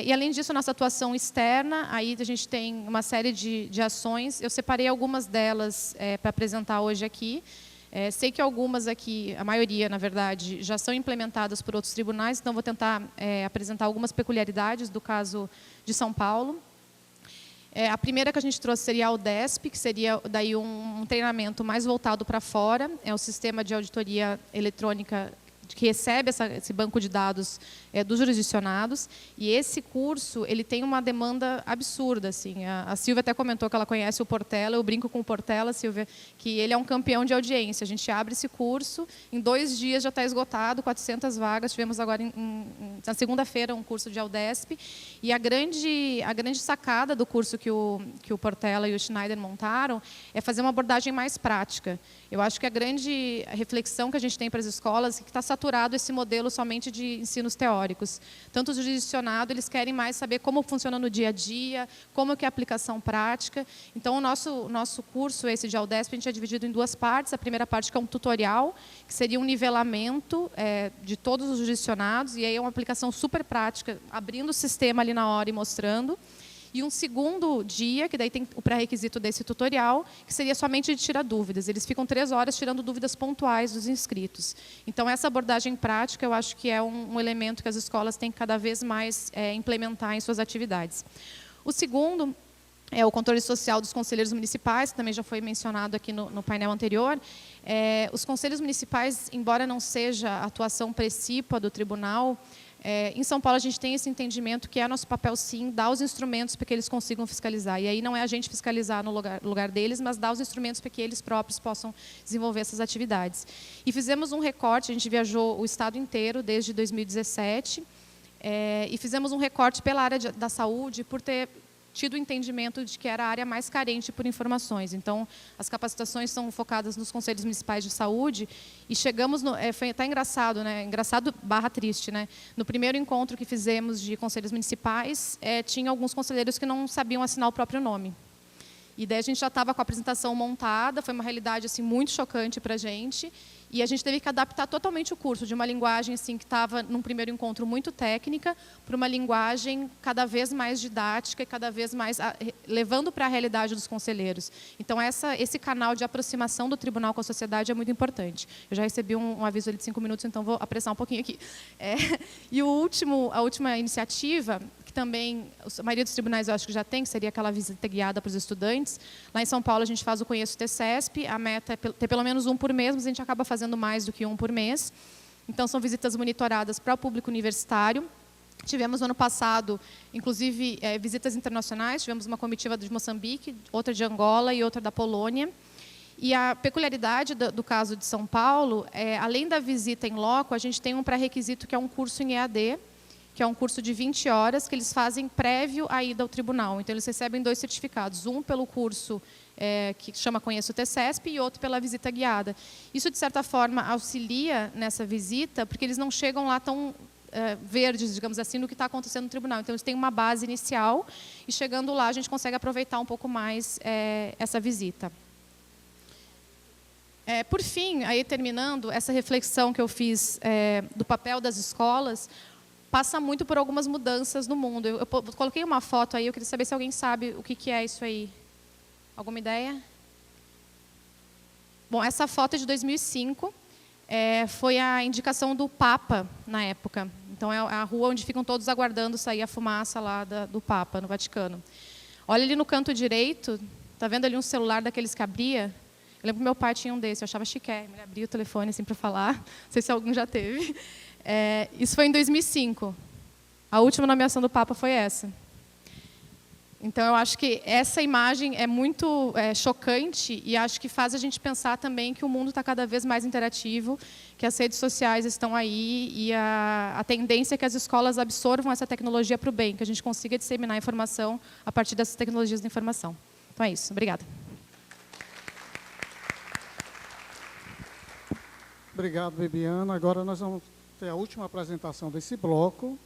E, além disso, nossa atuação externa, aí a gente tem uma série de ações, eu separei algumas delas para apresentar hoje aqui. Sei que algumas aqui, a maioria, na verdade, já são implementadas por outros tribunais, então vou tentar apresentar algumas peculiaridades do caso de São Paulo. A primeira que a gente trouxe seria a UDESP, que seria daí um treinamento mais voltado para fora, é o sistema de auditoria eletrônica que recebe esse banco de dados dos jurisdicionados, e esse curso ele tem uma demanda absurda. Assim. A Silvia até comentou que ela conhece o Portela, eu brinco com o Portela, Silvia, que ele é um campeão de audiência. A gente abre esse curso, em 2 dias já está esgotado, 400 vagas, tivemos agora na segunda-feira um curso de Audesp, e a grande sacada do curso que o Portela e o Schneider montaram é fazer uma abordagem mais prática. Eu acho que a grande reflexão que a gente tem para as escolas é que está saturado esse modelo somente de ensinos teóricos. Tanto o jurisdicionado, eles querem mais saber como funciona no dia a dia, como que é a aplicação prática. Então, o nosso curso, esse de Audesp, a gente é dividido em 2 partes. A primeira parte, que é um tutorial, que seria um nivelamento de todos os jurisdicionados, e aí é uma aplicação super prática, abrindo o sistema ali na hora e mostrando. E um segundo dia, que daí tem o pré-requisito desse tutorial, que seria somente de tirar dúvidas. Eles ficam 3 horas tirando dúvidas pontuais dos inscritos. Então, essa abordagem prática, eu acho que é um elemento que as escolas têm que cada vez mais implementar em suas atividades. O segundo é o controle social dos conselheiros municipais, que também já foi mencionado aqui no painel anterior. Os conselhos municipais, embora não seja a atuação precípua do tribunal, em São Paulo a gente tem esse entendimento que é nosso papel, sim, dar os instrumentos para que eles consigam fiscalizar. E aí não é a gente fiscalizar no lugar deles, mas dar os instrumentos para que eles próprios possam desenvolver essas atividades. E fizemos um recorte, a gente viajou o estado inteiro desde 2017, e fizemos um recorte pela área da saúde, por ter tido o entendimento de que era a área mais carente por informações. Então, as capacitações são focadas nos conselhos municipais de saúde e chegamos no... Foi até engraçado, né? Engraçado / triste, né? No primeiro encontro que fizemos de conselhos municipais, tinha alguns conselheiros que não sabiam assinar o próprio nome. E daí a gente já estava com a apresentação montada, foi uma realidade assim, muito chocante para a gente, e a gente teve que adaptar totalmente o curso, de uma linguagem assim, que estava, num primeiro encontro, muito técnica, para uma linguagem cada vez mais didática e cada vez mais levando para a realidade dos conselheiros. Então, esse canal de aproximação do tribunal com a sociedade é muito importante. Eu já recebi um aviso ali de 5 minutos, então vou apressar um pouquinho aqui. E a última iniciativa, que também a maioria dos tribunais eu acho que já tem, que seria aquela visita guiada para os estudantes. Lá em São Paulo a gente faz o Conheço TCESP, a meta é ter pelo menos um por mês, mas a gente acaba fazendo mais do que um por mês. Então, são visitas monitoradas para o público universitário. Tivemos no ano passado, inclusive, visitas internacionais, tivemos uma comitiva de Moçambique, outra de Angola e outra da Polônia. E a peculiaridade do caso de São Paulo, além da visita em loco, a gente tem um pré-requisito que é um curso em EAD, que é um curso de 20 horas, que eles fazem prévio à ida ao tribunal. Então, eles recebem 2 certificados, um pelo curso que chama Conheço o TCESP e outro pela visita guiada. Isso, de certa forma, auxilia nessa visita, porque eles não chegam lá tão verdes, digamos assim, no que está acontecendo no tribunal. Então, eles têm uma base inicial e, chegando lá, a gente consegue aproveitar um pouco mais essa visita. Por fim, aí terminando, essa reflexão que eu fiz do papel das escolas, passa muito por algumas mudanças no mundo. Eu coloquei uma foto aí, eu queria saber se alguém sabe o que é isso aí. Alguma ideia? Bom, essa foto é de 2005, foi a indicação do Papa na época. Então, é a rua onde ficam todos aguardando sair a fumaça lá do Papa, no Vaticano. Olha ali no canto direito, está vendo ali um celular daqueles que abria? Eu lembro que meu pai tinha um desse, eu achava chiquérrimo, ele abria o telefone assim para falar, não sei se algum já teve. Isso foi em 2005. A última nomeação do Papa foi essa. Então, eu acho que essa imagem é muito chocante e acho que faz a gente pensar também que o mundo está cada vez mais interativo, que as redes sociais estão aí e a tendência é que as escolas absorvam essa tecnologia para o bem, que a gente consiga disseminar informação a partir dessas tecnologias da informação. Então, é isso. Obrigada. Obrigado, Bibiana. Agora nós vamos ter a última apresentação desse bloco,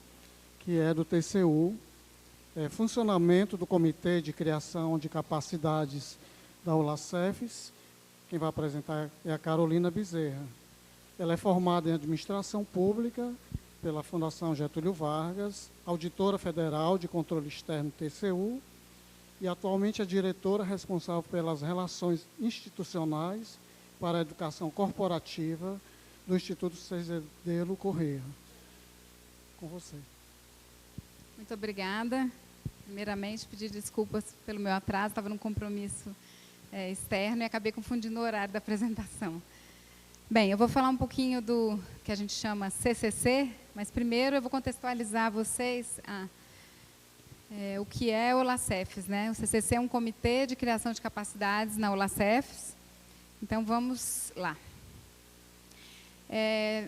que é do TCU, funcionamento do Comitê de Criação de Capacidades da ULACEFES. Quem vai apresentar é a Carolina Bezerra. Ela é formada em Administração Pública pela Fundação Getúlio Vargas, auditora federal de controle externo TCU e atualmente é diretora responsável pelas relações institucionais para a educação corporativa do Instituto Cezedelo Corrêa. Com você. Muito obrigada. Primeiramente, pedir desculpas pelo meu atraso, estava num compromisso externo e acabei confundindo o horário da apresentação. Bem, eu vou falar um pouquinho do que a gente chama CCC, mas primeiro eu vou contextualizar vocês o que é o ULACEFES, né? O CCC é um comitê de criação de capacidades na ULACEFES. Então, vamos lá.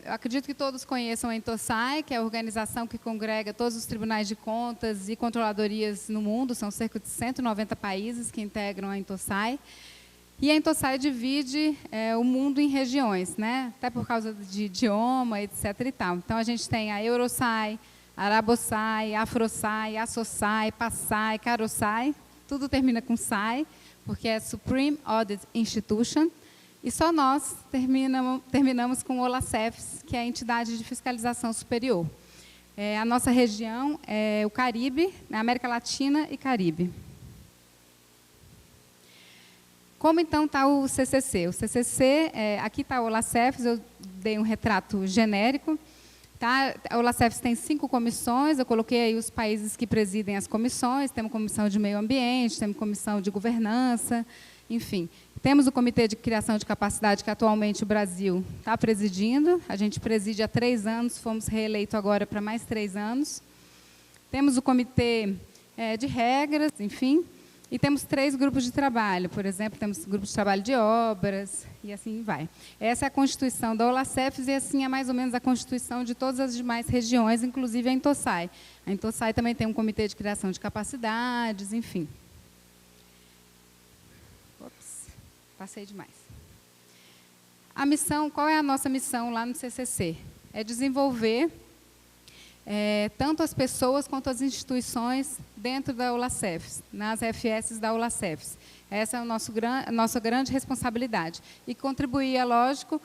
Eu acredito que todos conheçam a Intosai, que é a organização que congrega todos os tribunais de contas e controladorias no mundo. São cerca de 190 países que integram a Intosai. E a Intosai divide o mundo em regiões, né? Até por causa de idioma, etc. e tal. Então, a gente tem a Eurosai, Arabosai, Afrosai, Assosai, Passai, Carosai. Tudo termina com Sai, porque é Supreme Audit Institution. E só nós terminamos com o OLACEFES, que é a entidade de fiscalização superior. A nossa região é o Caribe, a América Latina e Caribe. Como, então, está o CCC? O CCC, aqui está o Olacefs, eu dei um retrato genérico. Tá? A Olacefs tem 5 comissões, eu coloquei aí os países que presidem as comissões, temos comissão de meio ambiente, temos comissão de governança, enfim. Temos o Comitê de Criação de Capacidade, que atualmente o Brasil está presidindo, a gente preside há 3 anos, fomos reeleitos agora para mais 3 anos. Temos o Comitê de Regras, enfim, e temos 3 grupos de trabalho, por exemplo, temos grupo de trabalho de obras, e assim vai. Essa é a Constituição da Olacefs e assim é mais ou menos a Constituição de todas as demais regiões, inclusive a Intosai. A Intosai também tem um Comitê de Criação de Capacidades, enfim. Ops, passei demais. A missão, qual é a nossa missão lá no CCC? É desenvolver tanto as pessoas quanto as instituições dentro da Olacefs, nas FS da Olacefs. Essa é a nossa grande responsabilidade. E contribuir, é lógico,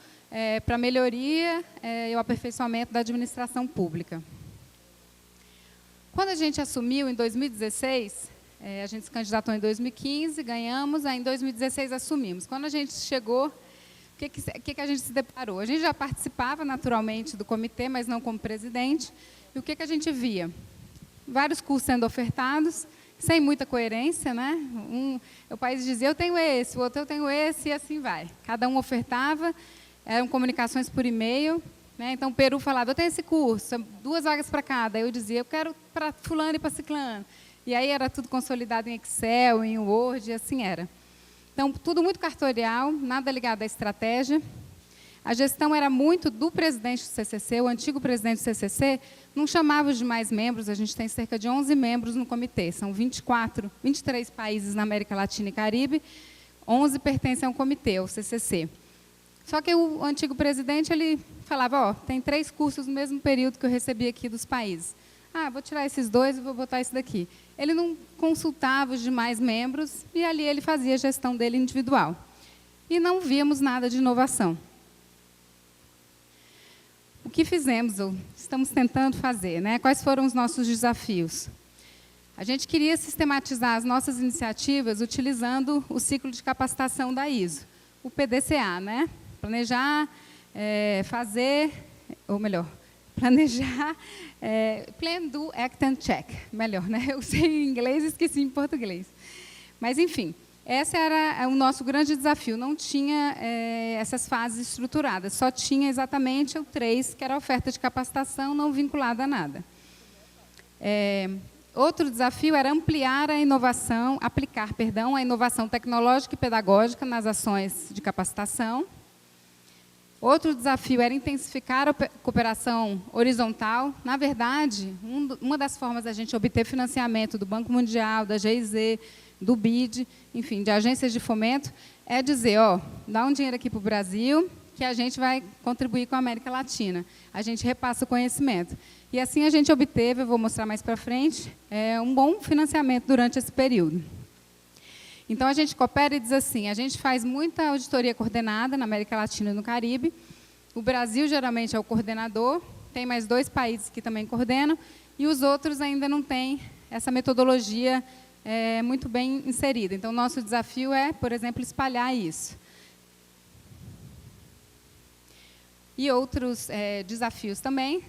para a melhoria e o aperfeiçoamento da administração pública. Quando a gente assumiu, em 2016, a gente se candidatou em 2015, ganhamos, aí em 2016 assumimos. Quando a gente chegou, o que a gente se deparou? A gente já participava, naturalmente, do comitê, mas não como presidente. E o que a gente via? Vários cursos sendo ofertados, sem muita coerência, né? O país dizia, eu tenho esse, o outro eu tenho esse, e assim vai. Cada um ofertava, eram comunicações por e-mail, né? Então, o Peru falava, eu tenho esse curso, 2 vagas para cada. Eu dizia, eu quero para fulano e para ciclano. E aí era tudo consolidado em Excel, em Word, e assim era. Então, tudo muito cartorial, nada ligado à estratégia. A gestão era muito do presidente do CCC, o antigo presidente do CCC, não chamava os demais membros, a gente tem cerca de 11 membros no comitê, são 23 países na América Latina e Caribe, 11 pertencem ao comitê, ao CCC. Só que o antigo presidente, ele falava, tem 3 cursos no mesmo período que eu recebi aqui dos países. Vou tirar esses 2 e vou botar esse daqui. Ele não consultava os demais membros e ali ele fazia a gestão dele individual. E não víamos nada de inovação. O que fizemos, ou estamos tentando fazer, né? Quais foram os nossos desafios? A gente queria sistematizar as nossas iniciativas utilizando o ciclo de capacitação da ISO, o PDCA, né? Planejar, fazer, ou melhor, planejar, plan, do, act and check, melhor, né? Eu sei em inglês e esqueci em português. Mas, enfim, esse era o nosso grande desafio, não tinha essas fases estruturadas, só tinha exatamente o 3, que era a oferta de capacitação não vinculada a nada. Outro desafio era ampliar a inovação, aplicar, perdão, a inovação tecnológica e pedagógica nas ações de capacitação. Outro desafio era intensificar a cooperação horizontal. Na verdade, uma das formas da gente obter financiamento do Banco Mundial, da GIZ, do BID, enfim, de agências de fomento, é dizer, dá um dinheiro aqui para o Brasil, que a gente vai contribuir com a América Latina. A gente repassa o conhecimento. E assim a gente obteve, eu vou mostrar mais para frente, um bom financiamento durante esse período. Então, a gente coopera e diz assim, a gente faz muita auditoria coordenada na América Latina e no Caribe. O Brasil, geralmente, é o coordenador, tem mais 2 países que também coordenam, e os outros ainda não têm essa metodologia muito bem inserida. Então, nosso desafio é, por exemplo, espalhar isso. E outros desafios também,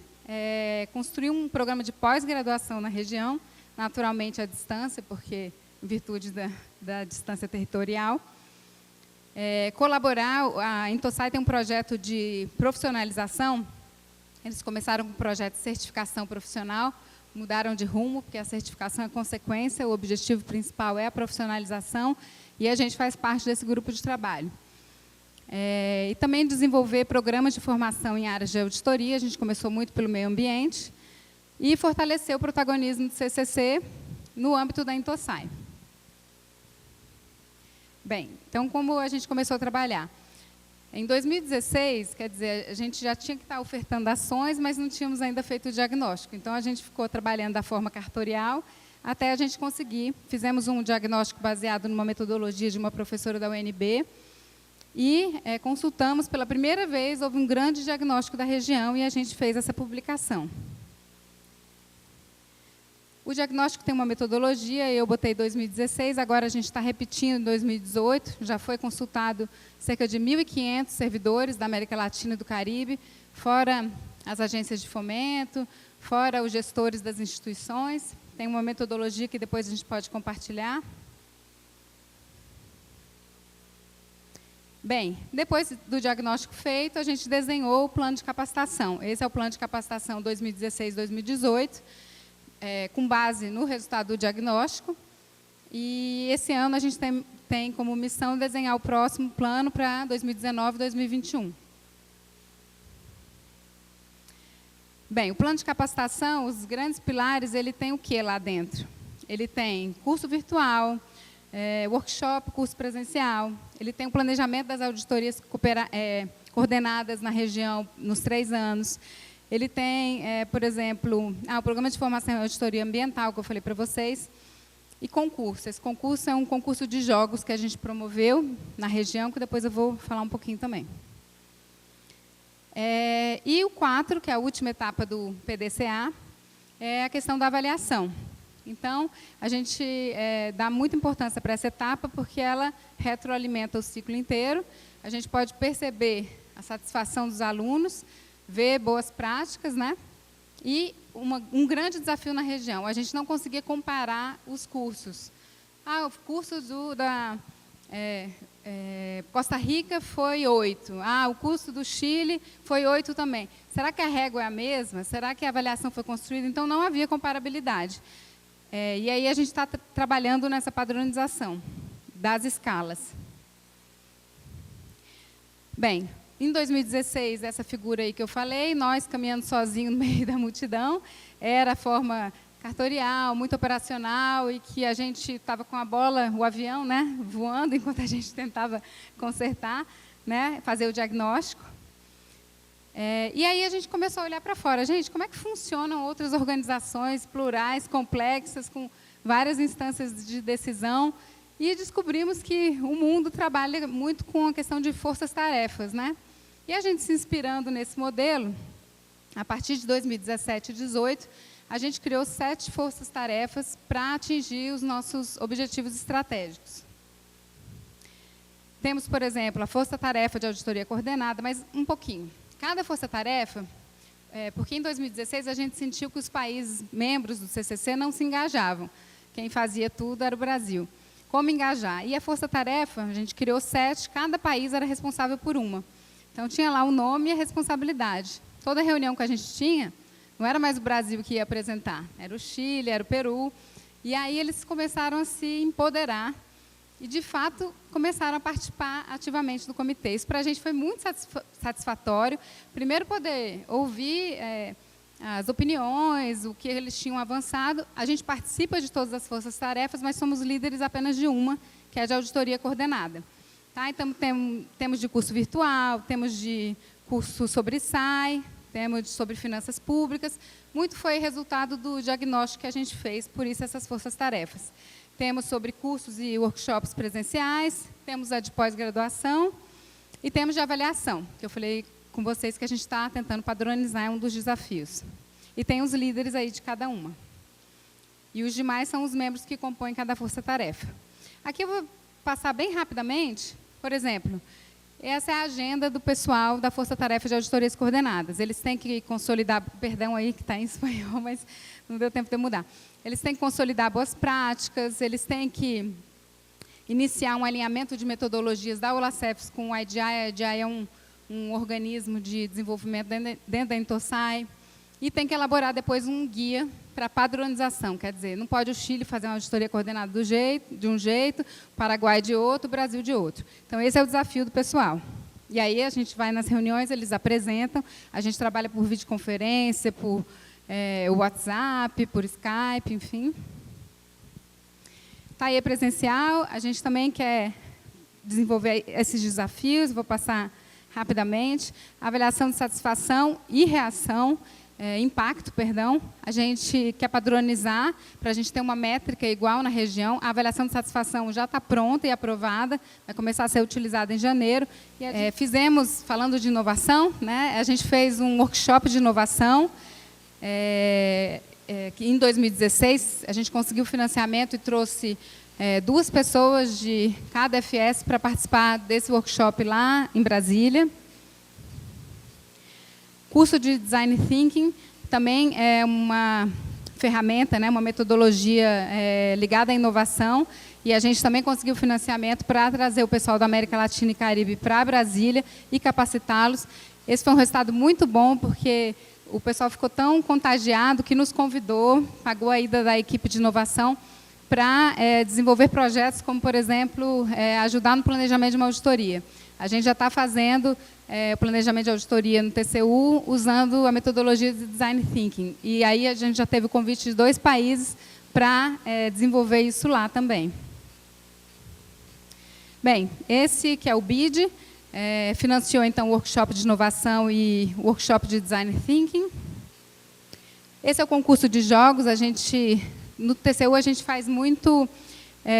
construir um programa de pós-graduação na região, naturalmente à distância, porque em virtude da distância territorial. Colaborar, a Intosai tem um projeto de profissionalização, eles começaram com um projeto de certificação profissional, mudaram de rumo, porque a certificação é consequência, o objetivo principal é a profissionalização, e a gente faz parte desse grupo de trabalho. E também desenvolver programas de formação em áreas de auditoria, a gente começou muito pelo meio ambiente, e fortalecer o protagonismo do CCC no âmbito da Intosai. Bem, então, como a gente começou a trabalhar? Em 2016, quer dizer, a gente já tinha que estar ofertando ações, mas não tínhamos ainda feito o diagnóstico. Então, a gente ficou trabalhando da forma cartorial até a gente conseguir. Fizemos um diagnóstico baseado numa metodologia de uma professora da UNB e consultamos pela primeira vez, houve um grande diagnóstico da região e a gente fez essa publicação. O diagnóstico tem uma metodologia, eu botei 2016, agora a gente está repetindo em 2018, já foi consultado cerca de 1.500 servidores da América Latina e do Caribe, fora as agências de fomento, fora os gestores das instituições. Tem uma metodologia que depois a gente pode compartilhar. Bem, depois do diagnóstico feito, a gente desenhou o plano de capacitação. Esse é o plano de capacitação 2016-2018, com base no resultado do diagnóstico. E esse ano a gente tem como missão desenhar o próximo plano para 2019-2021. Bem, o plano de capacitação, os grandes pilares, ele tem o que lá dentro? Ele tem curso virtual, workshop, curso presencial. Ele tem o planejamento das auditorias coordenadas na região nos 3 anos. Ele tem, por exemplo, o programa de formação em auditoria ambiental, que eu falei para vocês, e concurso. Esse concurso é um concurso de jogos que a gente promoveu na região, que depois eu vou falar um pouquinho também. E o 4, que é a última etapa do PDCA, é a questão da avaliação. Então, a gente dá muita importância para essa etapa, porque ela retroalimenta o ciclo inteiro. A gente pode perceber a satisfação dos alunos, ver boas práticas, né? E um grande desafio na região, a gente não conseguia comparar os cursos. O curso da Costa Rica foi 8. O curso do Chile foi 8 também. Será que a régua é a mesma? Será que a avaliação foi construída? Então, não havia comparabilidade. E aí a gente está trabalhando nessa padronização das escalas. Bem, em 2016, essa figura aí que eu falei, nós caminhando sozinhos no meio da multidão, era a forma cartorial, muito operacional, e que a gente estava com a bola, o avião, né, voando, enquanto a gente tentava consertar, né, fazer o diagnóstico. E aí a gente começou a olhar para fora. Gente, como é que funcionam outras organizações plurais, complexas, com várias instâncias de decisão? E descobrimos que o mundo trabalha muito com a questão de forças-tarefas, né? E a gente se inspirando nesse modelo, a partir de 2017 e 2018, a gente criou 7 forças-tarefas para atingir os nossos objetivos estratégicos. Temos, por exemplo, a força-tarefa de auditoria coordenada, mas um pouquinho. Cada força-tarefa, porque em 2016 a gente sentiu que os países membros do CCC não se engajavam. Quem fazia tudo era o Brasil. Como engajar? E a força-tarefa, a gente criou 7, cada país era responsável por uma. Então, tinha lá o nome e a responsabilidade. Toda reunião que a gente tinha, não era mais o Brasil que ia apresentar, era o Chile, era o Peru. E aí eles começaram a se empoderar e, de fato, começaram a participar ativamente do comitê. Isso, para a gente, foi muito satisfatório. Primeiro, poder ouvir as opiniões, o que eles tinham avançado. A gente participa de todas as forças-tarefas, mas somos líderes apenas de uma, que é de auditoria coordenada. Tá? Então, temos de curso virtual, temos de curso sobre SAI, temos sobre finanças públicas. Muito foi resultado do diagnóstico que a gente fez, por isso essas forças-tarefas. Temos sobre cursos e workshops presenciais, temos a de pós-graduação e temos de avaliação, que eu falei com vocês que a gente está tentando padronizar, é um dos desafios. E tem os líderes aí de cada uma. E os demais são os membros que compõem cada força-tarefa. Aqui eu vou passar bem rapidamente, por exemplo, essa é a agenda do pessoal da Força-Tarefa de Auditorias Coordenadas. Eles têm que consolidar, perdão aí que está em espanhol, mas não deu tempo de eu mudar. Eles têm que consolidar boas práticas, eles têm que iniciar um alinhamento de metodologias da Olacefs com o IDI. A IDI é um organismo de desenvolvimento dentro da Intosai. E tem que elaborar depois um guia para padronização, quer dizer, não pode o Chile fazer uma auditoria coordenada de um jeito, o Paraguai de outro, o Brasil de outro. Então, esse é o desafio do pessoal. E aí, a gente vai nas reuniões, eles apresentam, a gente trabalha por videoconferência, por WhatsApp, por Skype, enfim. Está aí presencial, a gente também quer desenvolver esses desafios, vou passar rapidamente. Avaliação de satisfação e reação, impacto, perdão. A gente quer padronizar, para a gente ter uma métrica igual na região. A avaliação de satisfação já está pronta e aprovada, vai começar a ser utilizada em janeiro. E fizemos, falando de inovação, né, a gente fez um workshop de inovação, que em 2016 a gente conseguiu financiamento e trouxe 2 pessoas de cada FS para participar desse workshop lá em Brasília. Curso de Design Thinking também é uma ferramenta, né, uma metodologia ligada à inovação, e a gente também conseguiu financiamento para trazer o pessoal da América Latina e Caribe para Brasília e capacitá-los. Esse foi um resultado muito bom, porque o pessoal ficou tão contagiado que nos convidou, pagou a ida da equipe de inovação para desenvolver projetos como, por exemplo, ajudar no planejamento de uma auditoria. A gente já está fazendo o planejamento de auditoria no TCU usando a metodologia de Design Thinking. E aí a gente já teve o convite de 2 países para desenvolver isso lá também. Bem, esse que é o BID, financiou então o workshop de inovação e o workshop de Design Thinking. Esse é o concurso de jogos. No TCU a gente faz muito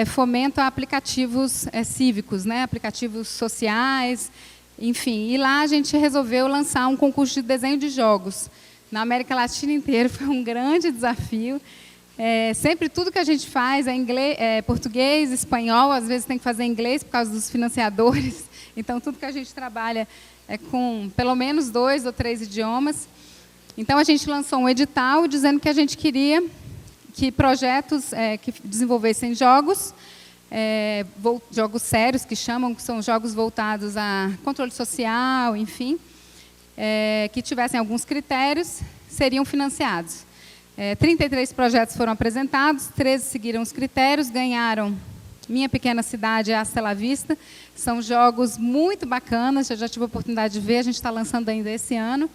fomento a aplicativos cívicos, né? Aplicativos sociais, enfim. E lá a gente resolveu lançar um concurso de desenho de jogos. Na América Latina inteira foi um grande desafio. Sempre tudo que a gente faz é português, espanhol, às vezes tem que fazer inglês por causa dos financiadores. Então, tudo que a gente trabalha é com pelo menos 2 ou 3 idiomas. Então, a gente lançou um edital dizendo que a gente queria que projetos que desenvolvessem jogos, jogos sérios, que são jogos voltados a controle social, enfim, que tivessem alguns critérios, seriam financiados. 33 projetos foram apresentados, 13 seguiram os critérios, ganharam Minha Pequena Cidade e Hasta La Vista. São jogos muito bacanas, eu já tive a oportunidade de ver, a gente está lançando ainda esse ano.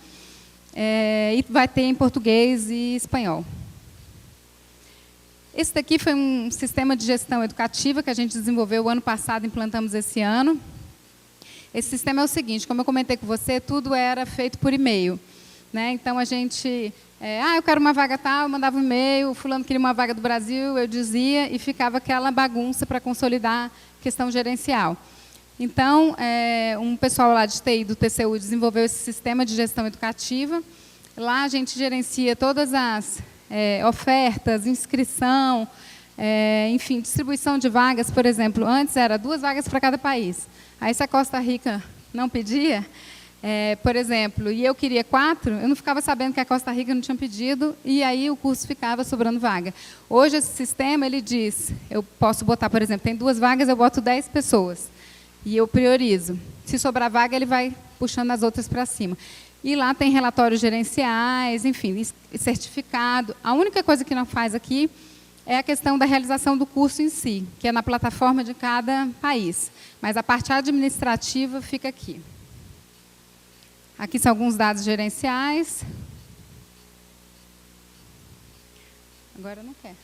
E vai ter em português e espanhol. Esse daqui foi um sistema de gestão educativa que a gente desenvolveu o ano passado, implantamos esse ano. Esse sistema é o seguinte, como eu comentei com você, tudo era feito por e-mail, né? Então, a gente... eu quero uma vaga tal, eu mandava um e-mail, o fulano queria uma vaga do Brasil, eu dizia, e ficava aquela bagunça para consolidar a questão gerencial. Então, um pessoal lá de TI do TCU desenvolveu esse sistema de gestão educativa. Lá a gente gerencia todas as ofertas, inscrição, enfim, distribuição de vagas, por exemplo. Antes era 2 vagas para cada país. Aí, se a Costa Rica não pedia, por exemplo, e eu queria 4, eu não ficava sabendo que a Costa Rica não tinha pedido, e aí o curso ficava sobrando vaga. Hoje, esse sistema, ele diz, eu posso botar, por exemplo, tem 2 vagas, eu boto 10 pessoas, e eu priorizo. Se sobrar vaga, ele vai puxando as outras para cima. E lá tem relatórios gerenciais, enfim, certificado. A única coisa que não faz aqui é a questão da realização do curso em si, que é na plataforma de cada país. Mas a parte administrativa fica aqui. Aqui são alguns dados gerenciais. Agora não quer.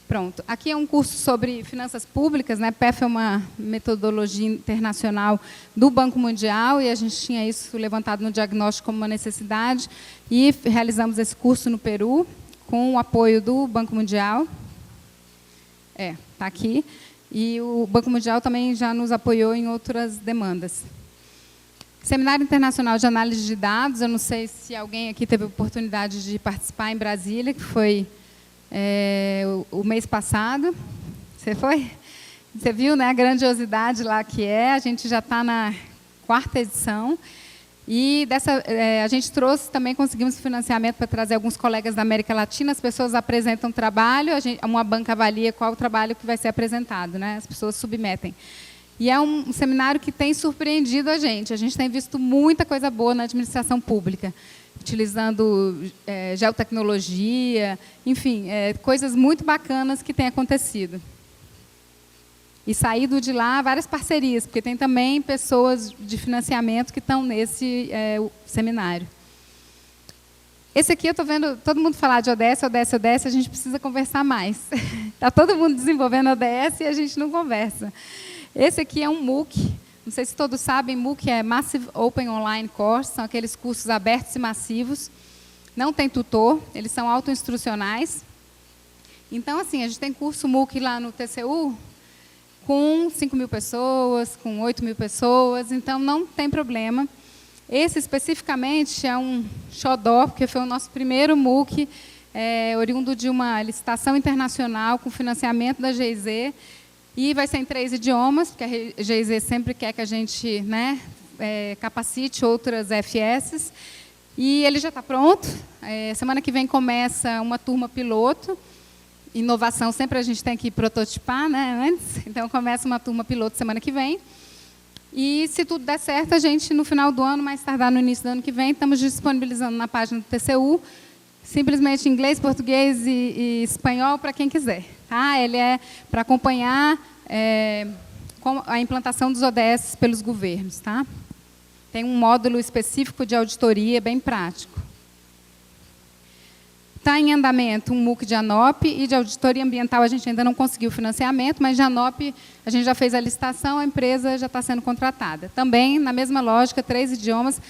Pronto. Aqui é um curso sobre finanças públicas, né? PEF é uma metodologia internacional do Banco Mundial, e a gente tinha isso levantado no diagnóstico como uma necessidade, e realizamos esse curso no Peru, com o apoio do Banco Mundial. Está aqui. E o Banco Mundial também já nos apoiou em outras demandas. Seminário Internacional de Análise de Dados, eu não sei se alguém aqui teve a oportunidade de participar em Brasília, que foi o mês passado. Você foi? Você viu, né, a grandiosidade lá que é? A gente já está na 4ª edição. E a gente trouxe também, conseguimos financiamento para trazer alguns colegas da América Latina. As pessoas apresentam trabalho, uma banca avalia qual o trabalho que vai ser apresentado, né? As pessoas submetem. E é um seminário que tem surpreendido a gente. A gente tem visto muita coisa boa na administração pública, utilizando geotecnologia, enfim, coisas muito bacanas que têm acontecido. E saído de lá várias parcerias, porque tem também pessoas de financiamento que estão nesse seminário. Esse aqui eu estou vendo todo mundo falar de ODS, ODS, ODS, a gente precisa conversar mais. Está todo mundo desenvolvendo ODS e a gente não conversa. Esse aqui é um MOOC, não sei se todos sabem, MOOC é Massive Open Online Course, são aqueles cursos abertos e massivos, não tem tutor, eles são autoinstrucionais. Então, assim, a gente tem curso MOOC lá no TCU, com 5.000 pessoas, com 8.000 pessoas, então não tem problema. Esse, especificamente, é um xodó, porque foi o nosso primeiro MOOC, oriundo de uma licitação internacional com financiamento da GIZ, e vai ser em 3 idiomas, porque a GIZ sempre quer que a gente, né, capacite outras FS, e ele já está pronto. Semana que vem começa uma turma piloto. Inovação, sempre a gente tem que prototipar, né, antes. Então, começa uma turma piloto semana que vem. E, se tudo der certo, a gente, no final do ano, mais tardar no início do ano que vem, estamos disponibilizando na página do TCU, simplesmente inglês, português e espanhol para quem quiser. Tá? Ele é para acompanhar a implantação dos ODS pelos governos. Tá? Tem um módulo específico de auditoria, bem prático. Está em andamento um MOOC de ANOP e de auditoria ambiental a gente ainda não conseguiu financiamento, mas de ANOP a gente já fez a licitação, a empresa já está sendo contratada. Também, na mesma lógica, 3 idiomas.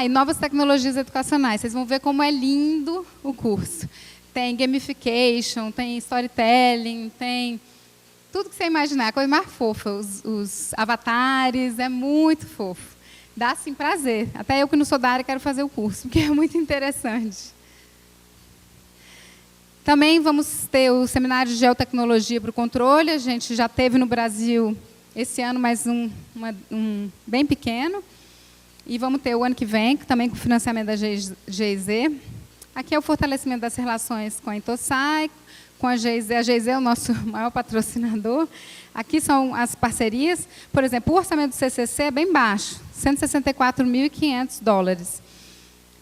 E novas tecnologias educacionais. Vocês vão ver como é lindo o curso. Tem gamification, tem storytelling, tem tudo que você imaginar, a coisa mais fofa. Os avatares, é muito fofo. Dá, sim, prazer. Até eu, que não sou da área, quero fazer o curso, porque é muito interessante. Também vamos ter o seminário de geotecnologia para o controle. A gente já teve no Brasil esse ano, mas um bem pequeno. E vamos ter o ano que vem, também com financiamento da GIZ. Aqui é o fortalecimento das relações com a Intosai, com a GIZ. A GIZ é o nosso maior patrocinador. Aqui são as parcerias. Por exemplo, o orçamento do CCC é bem baixo, $164.500.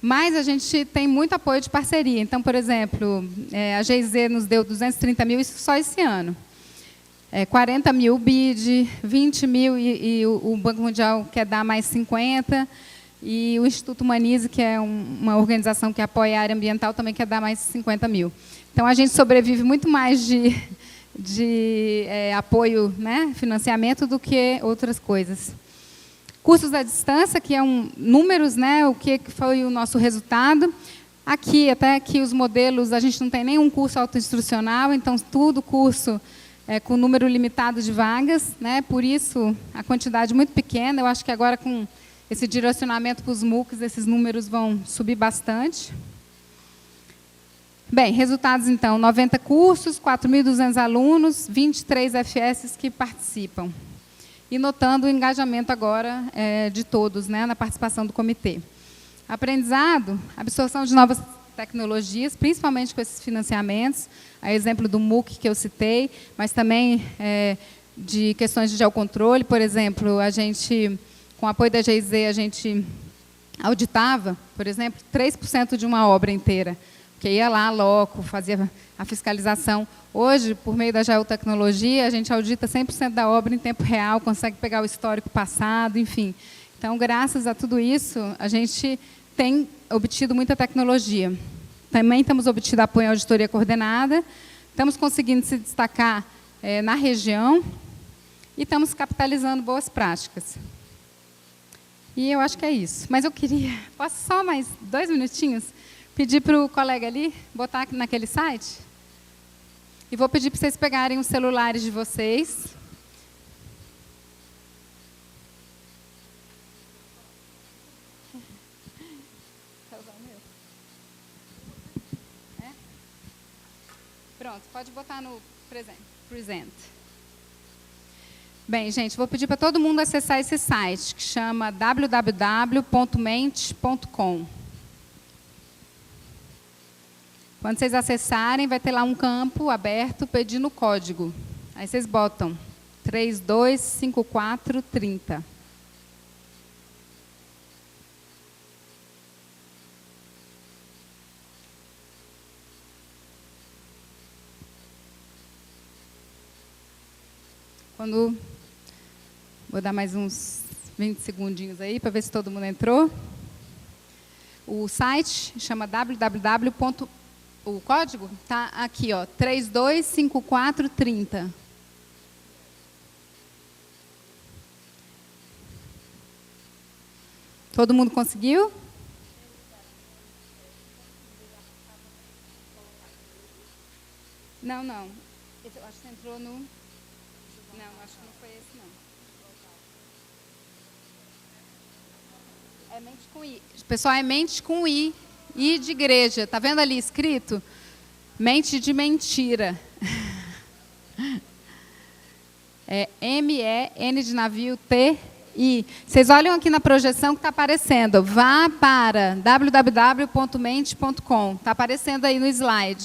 Mas a gente tem muito apoio de parceria. Então, por exemplo, a GIZ nos deu 230 mil, isso só esse ano. 40 mil o BID, 20 mil e o Banco Mundial quer dar mais 50, e o Instituto Humanize, que é uma organização que apoia a área ambiental, também quer dar mais 50 mil. Então, a gente sobrevive muito mais de apoio, né, financiamento, do que outras coisas. Cursos à distância, que é números, né, o que foi o nosso resultado. Aqui, até aqui, os modelos, a gente não tem nenhum curso autoinstrucional, então, tudo curso com número limitado de vagas, né, por isso, a quantidade muito pequena. Eu acho que agora, com esse direcionamento para os MOOCs, esses números vão subir bastante. Bem, resultados, então, 90 cursos, 4.200 alunos, 23 FS que participam. E notando o engajamento agora de todos, né, na participação do comitê. Aprendizado, absorção de novas tecnologias, principalmente com esses financiamentos, a exemplo do MOOC que eu citei, mas também de questões de geocontrole. Por exemplo, a gente, com o apoio da GIZ, a gente auditava, por exemplo, 3% de uma obra inteira, que ia lá, loco, fazia a fiscalização. Hoje, por meio da geotecnologia, a gente audita 100% da obra em tempo real, consegue pegar o histórico passado, enfim. Então, graças a tudo isso, a gente tem obtido muita tecnologia. Também estamos obtendo apoio à auditoria coordenada, estamos conseguindo se destacar na região e estamos capitalizando boas práticas. E eu acho que é isso. Mas eu queria, posso só mais 2 minutinhos? Pedir para o colega ali botar naquele site? E vou pedir para vocês pegarem os celulares de vocês. Pronto, pode botar no present. Bem, gente, vou pedir para todo mundo acessar esse site, que chama www.mente.com. Quando vocês acessarem, vai ter lá um campo aberto pedindo o código. Aí vocês botam 325430. Vou dar mais uns 20 segundinhos aí para ver se todo mundo entrou. O site chama www. O código está aqui, ó, 325430. Todo mundo conseguiu? Não. Eu acho que entrou no... Não, acho que não foi esse, não. É mente com I. Pessoal, é mente com I. I de igreja. Tá vendo ali escrito? Mente de mentira. É M-E-N de navio, T-I. Vocês olham aqui na projeção que está aparecendo. Vá para www.mente.com. Está aparecendo aí no slide.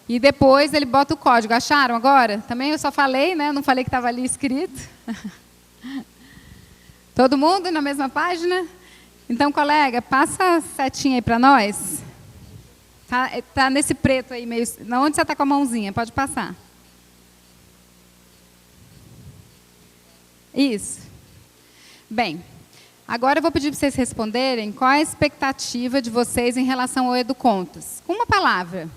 E depois ele bota o código. Acharam agora? Também eu só falei, né? Não falei que estava ali escrito. Todo mundo na mesma página? Então, colega, passa a setinha aí para nós. Tá nesse preto aí, meio... Onde você está com a mãozinha? Pode passar. Isso. Bem, agora eu vou pedir para vocês responderem qual é a expectativa de vocês em relação ao EduContas. Com uma palavra.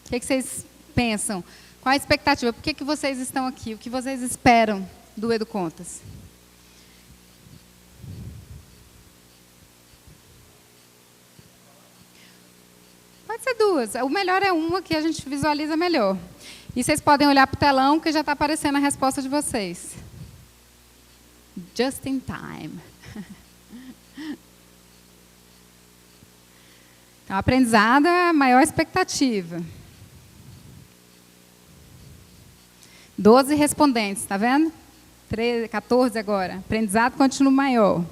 O que vocês pensam? Qual a expectativa? Por que vocês estão aqui? O que vocês esperam do EduContas? Pode ser duas. O melhor é uma que a gente visualiza melhor. E vocês podem olhar para o telão que já está aparecendo a resposta de vocês. Just in time. Então, aprendizado é a maior expectativa. 12 respondentes, está vendo? 14 agora. Aprendizado continua maior.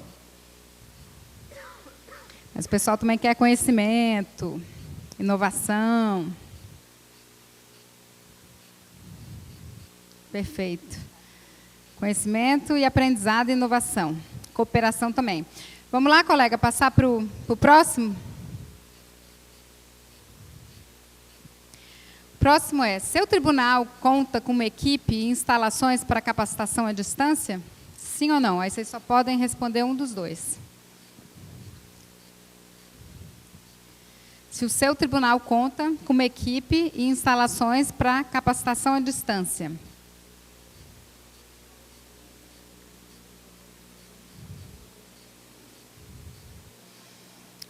Mas o pessoal também quer conhecimento, inovação. Perfeito. Conhecimento e aprendizado e inovação. Cooperação também. Vamos lá, colega, passar para o próximo? O próximo é, seu tribunal conta com uma equipe e instalações para capacitação à distância? Sim ou não? Aí vocês só podem responder um dos dois. Se o seu tribunal conta com uma equipe e instalações para capacitação à distância.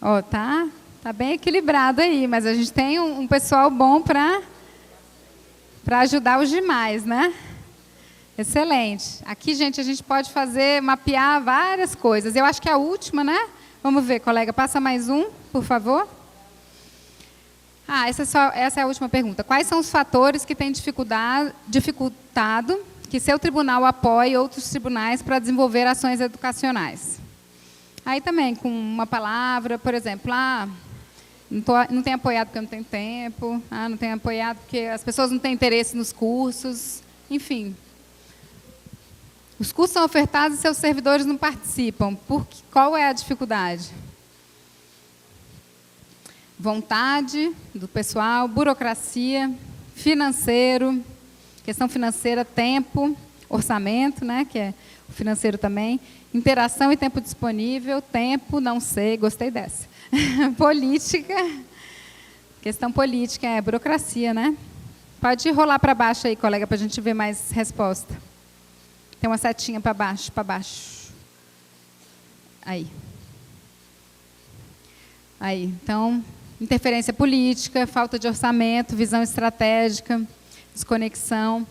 Ó, tá bem equilibrado aí, mas a gente tem um pessoal bom para ajudar os demais, né? Excelente. Aqui, gente, a gente pode mapear várias coisas. Eu acho que é a última, né? Vamos ver, colega, passa mais um, por favor. Essa é a última pergunta. Quais são os fatores que têm dificultado que seu tribunal apoie outros tribunais para desenvolver ações educacionais? Aí também, com uma palavra, por exemplo, não tenho apoiado porque eu não tenho tempo, não tenho apoiado porque as pessoas não têm interesse nos cursos, enfim. Os cursos são ofertados e seus servidores não participam. Qual é a dificuldade? Vontade do pessoal, burocracia, financeiro, questão financeira, tempo, orçamento, né, que é o financeiro também, interação e tempo disponível, tempo, não sei, gostei dessa. Política, questão política, burocracia, né? Pode rolar para baixo aí, colega, para a gente ver mais resposta. Tem uma setinha para baixo, para baixo. Aí. Aí, então, interferência política, falta de orçamento, visão estratégica, desconexão.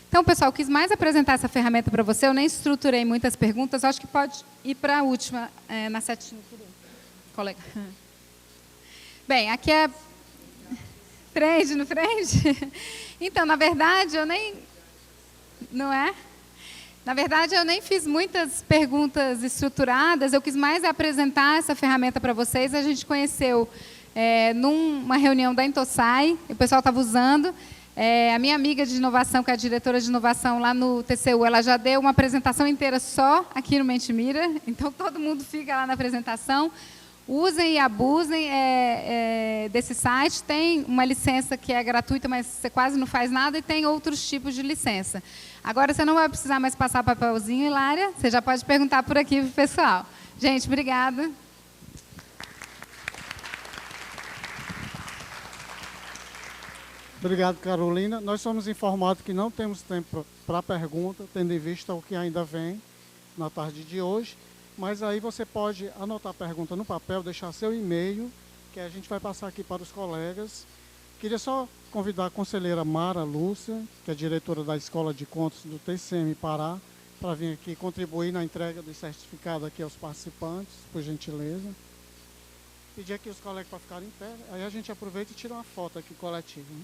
Então, pessoal, eu quis mais apresentar essa ferramenta para você. Eu nem estruturei muitas perguntas. Acho que pode ir para a última, na setinha. Colega. Bem, aqui é... Frente, no frente? Então, na verdade, eu nem... Não é? Na verdade, eu nem fiz muitas perguntas estruturadas. Eu quis mais apresentar essa ferramenta para vocês. A gente conheceu numa reunião da Intosai. O pessoal estava usando... a minha amiga de inovação, que é a diretora de inovação lá no TCU, ela já deu uma apresentação inteira só aqui no Mente Mira, então todo mundo fica lá na apresentação. Usem e abusem desse site. Tem uma licença que é gratuita, mas você quase não faz nada, e tem outros tipos de licença. Agora você não vai precisar mais passar papelzinho, Hilária, você já pode perguntar por aqui para o pessoal. Gente, obrigada. Obrigado, Carolina. Nós somos informados que não temos tempo para pergunta, tendo em vista o que ainda vem na tarde de hoje. Mas aí você pode anotar a pergunta no papel, deixar seu e-mail, que a gente vai passar aqui para os colegas. Queria só convidar a conselheira Mara Lúcia, que é diretora da Escola de Contas do TCM Pará, para vir aqui contribuir na entrega do certificado aqui aos participantes, por gentileza. Pedir aqui os colegas para ficarem em pé, aí a gente aproveita e tira uma foto aqui coletiva. Né?